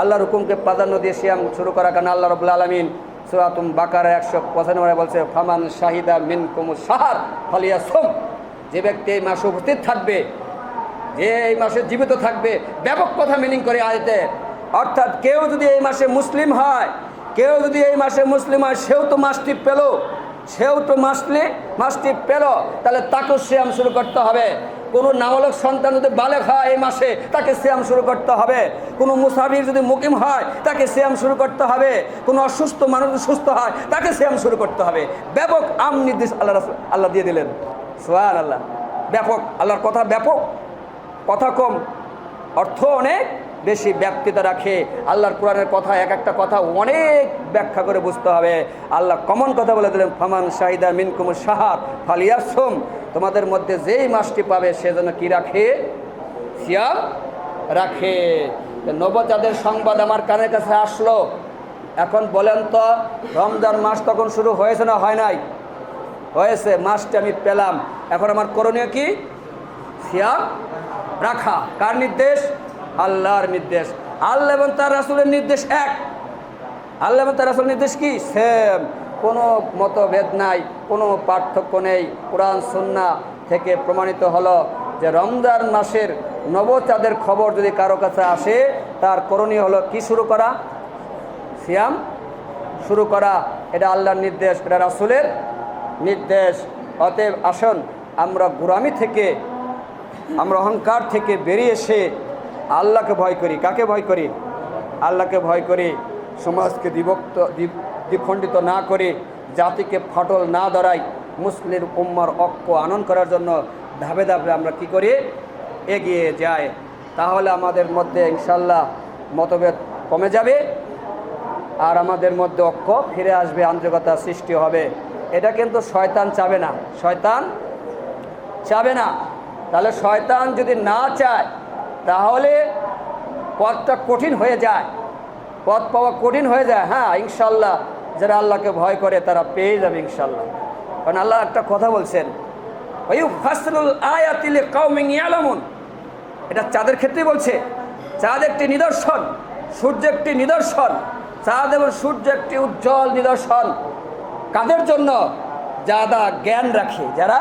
আল্লাহর হুকুমকে প্রাধান্য দিয়ে সিয়াম শুরু করা। কারণ আল্লাহ রাব্বুল আলামিন সূরা বাকারা 195 বলছে, ফামান শাহিদা মিনকুমুশ শাহর ফালিয়াসুম। যে ব্যক্তি এই মাসে উপস্থিত থাকবে, যে এই মাসে জীবিত থাকবে, ব্যাপক কথা মিনিং করে আয়াতে। অর্থাৎ কেউ যদি এই মাসে মুসলিম হয়, কেউ যদি এই মাসে মুসলিম হয়, সেও তো মাসটি পেল, সেও তো মাসটি পেল, তাহলে তাকেও সিয়াম শুরু করতে হবে। কোনো নাবালক সন্তান যদি বালেগ হয় এই মাসে, তাকে সিয়াম শুরু করতে হবে। কোনো মুসাফির যদি মুকিম হয়, তাকে সিয়াম শুরু করতে হবে। কোনো অসুস্থ মানুষ যদি সুস্থ হয়, তাকে সিয়াম শুরু করতে হবে। ব্যাপক আম নির্দেশ আল্লাহ দিয়ে দিলেন। সুবহানাল্লাহ। ব্যাপক, আল্লাহর কথা ব্যাপক, কথা কম, অর্থ অনেক বেশি ব্যাপ্তিতা রাখে। আল্লাহর কোরআনের কথা, এক একটা কথা অনেক ব্যাখ্যা করে বুঝতে হবে। আল্লাহ কমন কথা বলে দিলেন, ফামান শাহিদা মিনকুমুশ শাহর ফালিয়াসুম। তোমাদের মধ্যে যেই মাসটি পাবে সে যেন কি রাখে? সিয়াম রাখে। নবচাঁদের সংবাদ আমার কানের কাছে আসলো। এখন বলেন তো, রমজান মাস তখন শুরু হয়েছে না হয় নাই? হয়েছে। মাসটি আমি পেলাম। এখন আমার করণীয় কি? সিয়াম রাখা। কার নির্দেশ? আল্লাহর নির্দেশ। আল্লাহ এবং তার রাসূলের নির্দেশ এক। আল্লাহ এবং তার রাসূলের নির্দেশ কি? সেম। কোনো মতভেদ নাই, কোনো পার্থক্য নেই। কোরআন সুন্নাহ থেকে প্রমাণিত হলো যে রমজান মাসের নবচাঁদের খবর যদি কারো কাছে আসে, তার করণীয় হলো কি শুরু করা? সিয়াম শুরু করা। এটা আল্লাহর নির্দেশ, এটা রাসূলের নির্দেশ। অতএব আসুন আমরা গোলামি থেকে, আমরা অহংকার থেকে বেরিয়ে এসে আল্লাহকে ভয় করি। কাকে ভয় করি? আল্লাহকে ভয় করি। সমাজকে দ্বিখণ্ডিত না করে, জাতিকে ফাটল না ধরাই, মুসলিম উম্মার ঐক্য আনয়ন করার জন্য ধাপে ধাপে আমরা কি করি? এগিয়ে যাই। তাহলে আমাদের মধ্যে ইনশাল্লাহ মতভেদ কমে যাবে, আর আমাদের মধ্যে ঐক্য ফিরে আসবে, আন্তরিকতা সৃষ্টি হবে। এটা কিন্তু শয়তান চাবে না, শয়তান চাবে না। তাহলে শয়তান যদি না চায় তাহলে পথটা কঠিন হয়ে যায়, পথ পাওয়া কঠিন হয়ে যায়। হ্যাঁ, ইনশাল্লাহ যারা আল্লাহকে ভয় করে তারা পেয়ে যাবে ইনশাল্লাহ। কারণ আল্লাহ একটা কথা বলছেন, ওয়ায়ুফাসসিলুল আয়াতি লিকাউমিন ইয়ালামুন। এটা চাঁদের ক্ষেত্রে বলছে। চাঁদ একটি নিদর্শন, সূর্য একটি নিদর্শন। চাঁদ এবং সূর্য একটি উজ্জ্বল নিদর্শন। কাদের জন্য? যারা জ্ঞান রাখে, যারা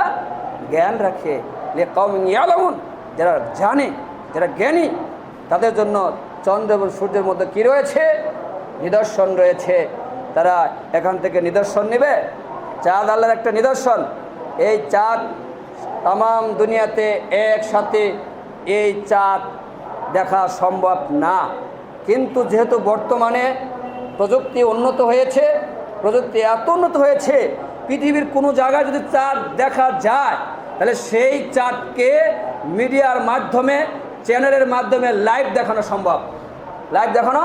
জ্ঞান রাখে, লিকাউমিন ইয়ালামুন, যারা জানে, যারা জ্ঞানী, তাদের জন্য চন্দ্র এবং সূর্যের মধ্যে কি রয়েছে? নিদর্শন রয়েছে। তারা এখান থেকে নিদর্শন নেবে। চাঁদ আল্লাহর একটা নিদর্শন। এই চাঁদ তাম দুনিয়াতে একসাথে এই চাঁদ দেখা সম্ভব না। কিন্তু যেহেতু বর্তমানে প্রযুক্তি উন্নত হয়েছে, প্রযুক্তি এত উন্নত হয়েছে, পৃথিবীর কোনো জায়গায় যদি চাঁদ দেখা যায় তাহলে সেই চাঁদকে মিডিয়ার মাধ্যমে, চ্যানেলের মাধ্যমে লাইভ দেখানো সম্ভব। লাইভ দেখানো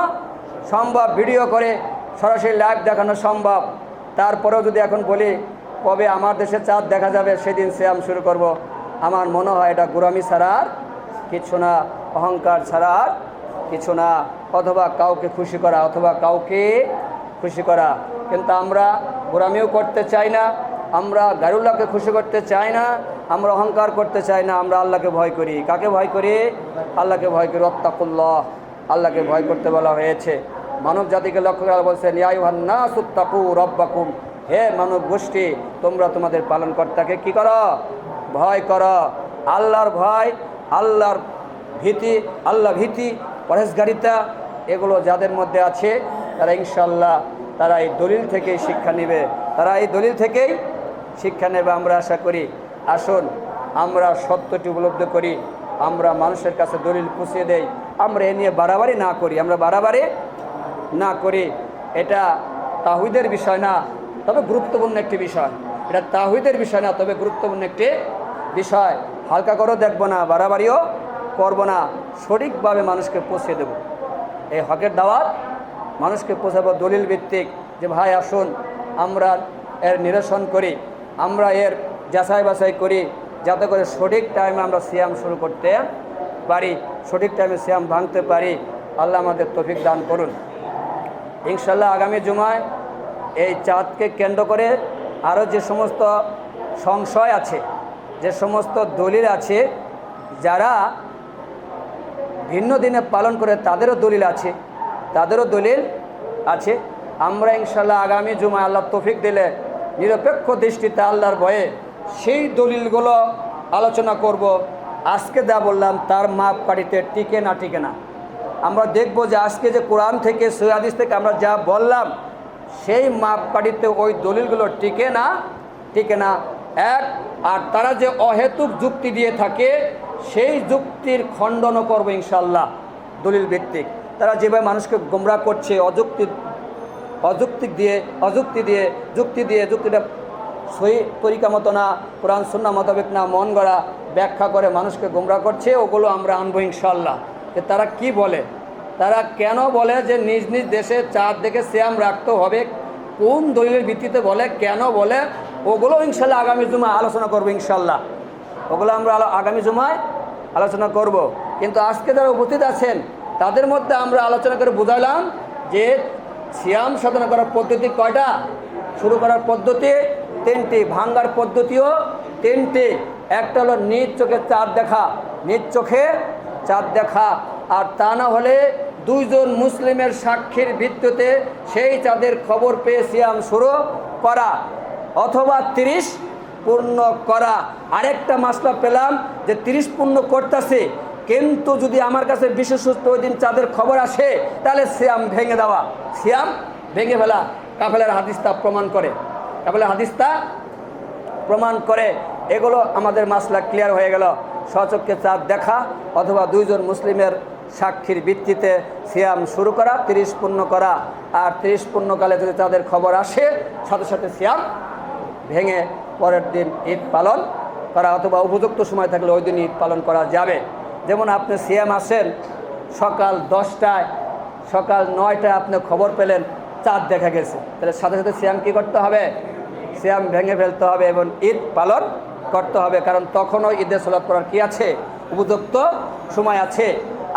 সম্ভব, ভিডিও করে সরাসরি লাইভ দেখানো সম্ভব। তারপরেও যদি এখন বলি কবে আমার দেশে চাঁদ দেখা যাবে, সেদিন সিয়াম শুরু করব, আমার মনে হয় এটা গোরামি ছাড়া আর কিছু না, অহংকার ছাড়া আর কিছু না, অথবা কাউকে খুশি করা, অথবা কাউকে খুশি করা। কিন্তু আমরা গোরামিও করতে চাই না, আমরা গায়রুল্লাহকে খুশি করতে চাই না, আমরা অহংকার করতে চাই না, আমরা আল্লাহকে ভয় করি। কাকে ভয় করি? আল্লাহকে ভয় করি। ওয়াত্তাকুল্লাহ, আল্লাহকে ভয় করতে বলা হয়েছে। মানব জাতিকে লক্ষ্য করে বলছেন, ইয়া আইয়ুহান নাসু তাকু রাব্বাকুম, হে মানব গোষ্ঠী, তোমরা তোমাদের পালনকর্তাকে কি করো? ভয় করো। আল্লাহর ভয়, আল্লাহর ভীতি, আল্লাহ ভীতি, পরহেজগারিতা, এগুলো যাদের মধ্যে আছে তারা ইনশাল্লাহ তারা এই দলিল থেকেই শিক্ষা নেবে, তারা এই দলিল থেকেই শিক্ষা নেবে। আমরা আশা করি। আসুন আমরা সত্যটি উপলব্ধি করি, আমরা মানুষের কাছে দলিল পুষিয়ে দেই, আমরা এ নিয়ে বাড়াবাড়ি না করি, আমরা বাড়াবাড়ি না করি। এটা তাওহীদের বিষয় না, তবে গুরুত্বপূর্ণ একটি বিষয়। এটা তাওহীদের বিষয় না, তবে গুরুত্বপূর্ণ একটি বিষয়। হালকা করেও দেখবো না, বাড়াবাড়িও করবো না, সঠিকভাবে মানুষকে পৌঁছে দেব। এই হকের দাওয়াত মানুষকে পৌঁছাবো দলিল ভিত্তিক, যে ভাই আসুন আমরা এর নিরসন করি, আমরা এর যাচাই বাছাই করি, যাতে করে সঠিক টাইমে আমরা সিয়াম শুরু করতে পারি, সঠিক টাইমে সিয়াম ভাঙতে পারি। আল্লাহ আমাদের তৌফিক দান করুন। ইনশাল্লাহ আগামী জুমায় এই চাঁদকে কেন্দ্র করে আরও যে সমস্ত সংশয় আছে, যে সমস্ত দলিল আছে, যারা ভিন্ন দিনে পালন করে তাদেরও দলিল আছে, তাদেরও দলিল আছে। আমরা ইনশাল্লাহ আগামী জুমায় আল্লাহ তৌফিক দিলে নিরপেক্ষ দৃষ্টিতে আল্লাহর ভয়ে সেই দলিলগুলো আলোচনা করব। আজকে যা বললাম তার মাপকাঠিতে টিকে না টিকে না আমরা দেখব, যে আজকে যে কোরআন থেকে সহিহ হাদিস থেকে আমরা যা বললাম সেই মাপকাঠিতে ওই দলিলগুলো টিকে না টিকে না। এক, আর তারা যে অহেতুক যুক্তি দিয়ে থাকে সেই যুক্তির খণ্ডনও করবো ইনশাল্লাহ দলিল ভিত্তিক। তারা যেভাবে মানুষকে গোমরাহ করছে যুক্তি দিয়ে যুক্তিটা সহি তরিকা মতো না, কোরআন সুন্নাহ মোতাবেক না, মন গড়া ব্যাখ্যা করে মানুষকে গোমরাহ করছে, ওগুলো আমরা আনবো ইনশাল্লাহ। যে তারা কি বলে, তারা কেন বলে যে নিজ নিজ দেশে চাঁদ দেখে সিয়াম রাখতে হবে, কোন দলিলের ভিত্তিতে বলে, কেন বলে, ওগুলো ইনশাল্লাহ আগামী জুমায় আলোচনা করবো ইনশাল্লাহ। ওগুলো আমরা আগামী জুমায় আলোচনা করব। কিন্তু আজকে যারা উপস্থিত আছেন তাদের মধ্যে আমরা আলোচনা করে বুঝালাম যে সিয়াম সাধনা করার পদ্ধতি কয়টা, শুরু করার পদ্ধতি তিনটি, ভাঙ্গার পদ্ধতিও তিনটি। একটা হলো নিজ চোখে চাঁদ দেখা, নিজ চোখে চাঁদ দেখা, আর তা না হলে দুইজন মুসলিমের সাক্ষীর ভিত্তিতে সেই চাঁদের খবর পেয়ে সিয়াম শুরু করা, অথবা 30 পূর্ণ করা। আরেকটা মাসলা পেলাম যে 30 পূর্ণ করতেছে, কিন্তু যদি আমার কাছে বিশেষত ওই দিন চাঁদের খবর আসে তাহলে সিয়াম ভেঙে দেওয়া, সিয়াম ভেঙে ফেলা। কাফেলার হাদিসটা প্রমাণ করে, কাফেলার হাদিসটা প্রমাণ করে। এগুলো আমাদের মাসলা ক্লিয়ার হয়ে গেল। স্বচক্ষে চাঁদ দেখা অথবা দুইজন মুসলিমের সাক্ষীর ভিত্তিতে সিয়াম শুরু করা, 30 পূর্ণ করা। আর 30 পূর্ণকালে যদি চাঁদের খবর আসে সাথে সাথে সিয়াম ভেঙে পরের দিন ঈদ পালন করা, অথবা উপযুক্ত সময় থাকলে ওই দিন ঈদ পালন করা যাবে। যেমন আপনি সিয়াম আসেন সকাল 10টায়, সকাল 9টায় আপনি খবর পেলেন চাঁদ দেখা গেছে, তাহলে সাথে সাথে সিয়াম কী করতে হবে? সিয়াম ভেঙে ফেলতে হবে এবং ঈদ পালন করতে হবে, কারণ তখনও ঈদের সালাত পড়ার কি আছে, উপযুক্ত সময় আছে।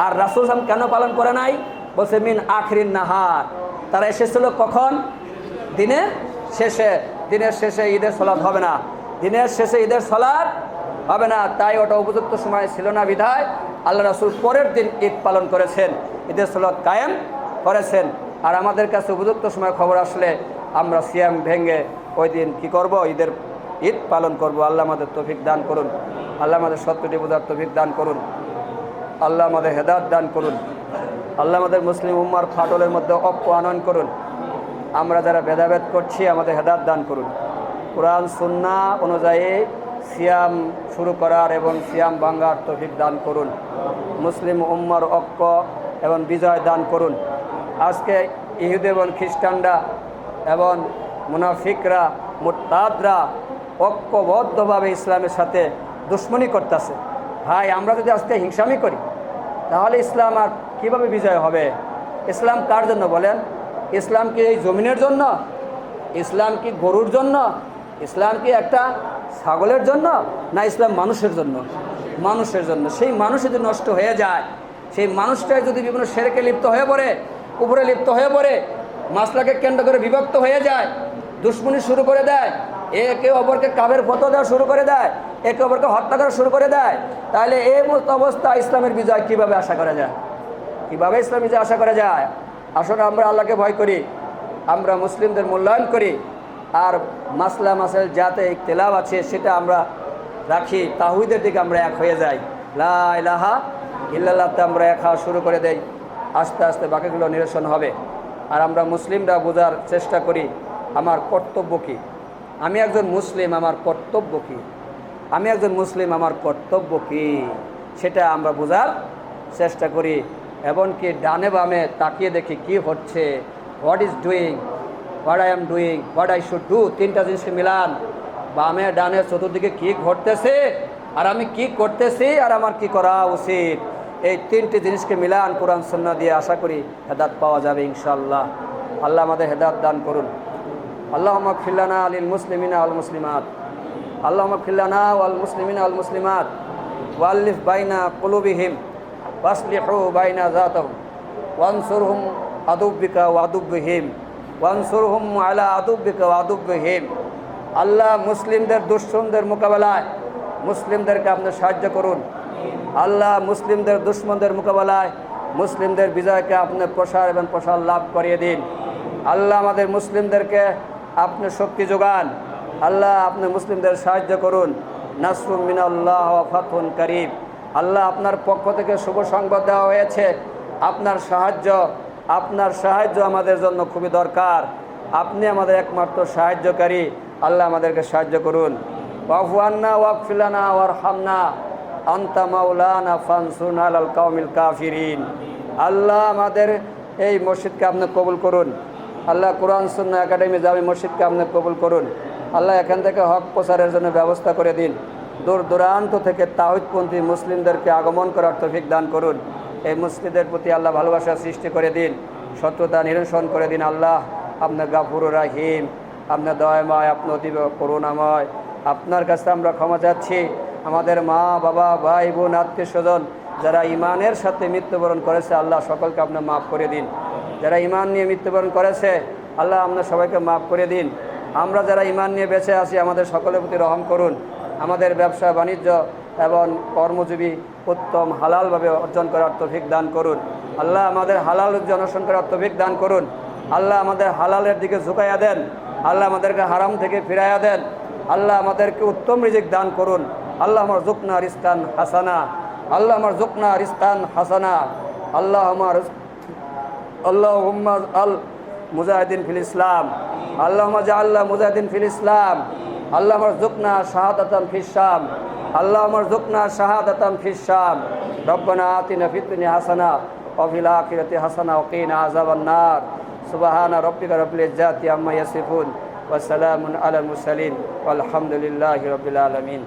আর রাসূল সাল্লাল্লাহু আলাইহি ওয়াসাল্লাম কেন পালন করে নাই? বলছে মিন আখিরিন নাহার, তারা এসেছিল কখন? দিনের শেষে। দিনের শেষে ঈদের সালাত হবে না, দিনের শেষে ঈদের সালাত হবে না, তাই ওটা উপযুক্ত সময় ছিল না বিধায় আল্লাহ রাসূল পরের দিন ঈদ পালন করেছেন, ঈদের সালাত কায়েম করেছেন। আর আমাদের কাছে উপযুক্ত সময় খবর আসলে আমরা সিয়াম ভেঙে ওই দিন কী করব? ঈদ পালন করব। আল্লাহ আমাদের তৌফিক দান করুন, আল্লাহ আমাদের সত্যটি বোঝার তৌফিক দান করুন, আল্লাহ আমাদের হেদায়েত দান করুন, আল্লাহ আমাদের মুসলিম উম্মার ফাটলের মধ্যে ঐক্য আনয়ন করুন। আমরা যারা ভেদাভেদ করছি আমাদের হেদায়েত দান করুন। কোরআন সুন্নাহ অনুযায়ী সিয়াম শুরু করার এবং সিয়াম ভাঙার তৌফিক দান করুন। মুসলিম উম্মার ঐক্য এবং বিজয় দান করুন। আজকে ইহুদি এবং খ্রিস্টানরা এবং মুনাফিকরা, মুরতাদরা ঐক্যবদ্ধভাবে ইসলামের সাথে দুশ্মনী করতেছে। ভাই, আমরা যদি আজকে হিংসামি করি তাহলে ইসলাম আর কীভাবে বিজয় হবে? ইসলাম কার জন্য বলেন? ইসলাম কি এই জমিনের জন্য? ইসলাম কি গরুর জন্য? ইসলাম কি একটা ছাগলের জন্য? না, ইসলাম মানুষের জন্য। মানুষের জন্য। সেই মানুষ যদি নষ্ট হয়ে যায়, সেই মানুষটাই যদি বিভিন্ন শিরকে লিপ্ত হয়ে পড়ে, উপরে লিপ্ত হয়ে পড়ে, মাসলাকে কেন্দ্র করে বিভক্ত হয়ে যায়, দুশ্মনী শুরু করে দেয়, একে অপরকে কাবের ফতোয়া দেওয়া শুরু করে দেয়, একে অপরকে হত্যা করা শুরু করে দেয়, তাহলে এই মতো অবস্থা ইসলামের বিজয় কীভাবে আশা করা যায়? কীভাবে ইসলাম বিজয় আশা করা যায়? আসলে আমরা আল্লাহকে ভয় করি, আমরা মুসলিমদের মূল্যায়ন করি, আর মাসলা মাসাইল যাতে ইখতিলাফ আছে সেটা আমরা রাখি, তাওহীদের দিকে আমরা এক হয়ে যাই, লা ইলাহা ইল্লাল্লাহতে আমরা এক হওয়া শুরু করে দেই। আস্তে আস্তে বাকিগুলো নিরসন হবে। আর আমরা মুসলিমরা বোঝার চেষ্টা করি আমার কর্তব্য কী, আমি একজন মুসলিম, আমার কর্তব্য কী, আমি একজন মুসলিম, আমার কর্তব্য কী, সেটা আমরা বোঝার চেষ্টা করি। এমনকি ডানে বামে তাকিয়ে দেখি কি হচ্ছে, what is doing, what I am doing, what I should do, তিনটা জিনিসকে মিলান। বামে ডানে চতুর্দিকে কি ঘটতেছে আর আমি কি করতেছি আর আমার কি করা উচিত, এই তিনটি জিনিসকে মিলান কোরআন সুন্নাহ দিয়ে। আশা করি হেদায়েত পাওয়া যাবে ইনশাআল্লাহ। আল্লাহ আমাদের হেদায়েত দান করুন। আল্লাহুম্মা গফির লানা লিল মুসলিমিনা ওয়াল মুসলিমাত, আল্লাহুম্মা গফির লানা ওয়াল মুসলিমিনা ওয়াল মুসলিমাত ওয়াল্লিফ বাইনা কুলুবিহিম ওয়াসলিহু বাইনা যাতাহুম ওয়ানসুরহুম আদুব্বিকা ওয়া আদুব্বিহিম ওয়ানসুরহুম আলা আদুব্বিকা ওয়া আদুব্বিহিম। আল্লাহ মুসলিমদের দুশমনদের মোকাবেলায় মুসলিমদেরকে আপনি সাহায্য করুন। আল্লাহ মুসলিমদের দুশমনদের মোকাবেলায় মুসলিমদের বিজয়কে আপনি প্রসার এবং প্রসার লাভ করিয়ে দিন। আল্লাহ আমাদের মুসলিমদেরকে আপনি শক্তি যোগান। আল্লাহ আপনি মুসলিমদের সাহায্য করুন। নাসরুম মিনাল্লাহ ওয়া ফাতহুন কারীব। আল্লাহ আপনার পক্ষ থেকে শুভ সংবাদ দেওয়া হয়েছে, আপনার সাহায্য আমাদের জন্য খুবই দরকার। আপনি আমাদের একমাত্র সাহায্যকারী। আল্লাহ আমাদেরকে সাহায্য করুন। ওয়াফু আন্না ওয়াগফির লানা ওয়ারহামনা আনতা মাওলানা ফানসুরনা আলাল কওমিল কাফিরিন। আল্লাহ আমাদের এই মসজিদকে আপনি কবুল করুন। আল্লাহ কোরআন সুন্নাহ একাডেমি জামি মসজিদকে আপনি কবুল করুন। আল্লাহ এখান থেকে হক প্রচারের জন্য ব্যবস্থা করে দিন। দূর দূরান্ত থেকে তাওহীদপন্থী মুসলিমদেরকে আগমন করার তৌফিক দান করুন। এই মসজিদের প্রতি আল্লাহ ভালোবাসা সৃষ্টি করে দিন, শত্রুতা নিরসন করে দিন। আল্লাহ আপনার গাফুরুর রাহিম, আপনার দয়াময়, আপনি অতীব করুণাময়। আপনার কাছে আমরা ক্ষমা চাচ্ছি। আমাদের মা বাবা, ভাই বোন, আত্মীয় স্বজন যারা ইমানের সাথে মৃত্যুবরণ করেছে, আল্লাহ সকলকে আপনি মাফ করে দিন। যারা ইমান নিয়ে মৃত্যুবরণ করেছে, আল্লাহ আপনার সবাইকে মাফ করে দিন। আমরা যারা ইমান নিয়ে বেঁচে আছি, আমাদের সকলের প্রতি রহম করুন। আমাদের ব্যবসা বাণিজ্য এবং কর্মজীবী উত্তম হালালভাবে অর্জন করার তৌফিক দান করুন। আল্লাহ আমাদের হালাল অর্জন করার তৌফিক দান করুন। আল্লাহ আমাদের হালালের দিকে ঝুঁকাইয়া দেন। আল্লাহ আমাদেরকে হারাম থেকে ফিরাইয়া দেন। আল্লাহ আমাদেরকে উত্তম রিজিক দান করুন। আল্লাহ আমার জুকনা রিস্তান হাসানা, আল্লাহ আমার জুকনা রিস্তান হাসানা। আল্লাহ আমার আল্লাহুম্মা আল মুজাহিদিন ফিল ইসলাম, আল্লাহুম্মা জাআল্না মুজাহিদিন ফিল ইসলাম। আল্লাহ আমার জুকনা শাহাদাতান ফিশ শাম, আল্লাহ আমার জুকনা শাহাদাতান ফিশ শাম। রব্বানা আতিনা ফিদ দুনিয়া হাসানা ওয়া ফিল আখিরাতি হাসানা ওয়া কিনা আযাবান নার। সুবহানা রাব্বিকা রাব্বিল ইজ্জাতি আম্মা ইয়াসিফুন ওয়া সালামুন আলাল মুরসালিন ওয়ালহামদুলিল্লাহি রাব্বিল আলামিন।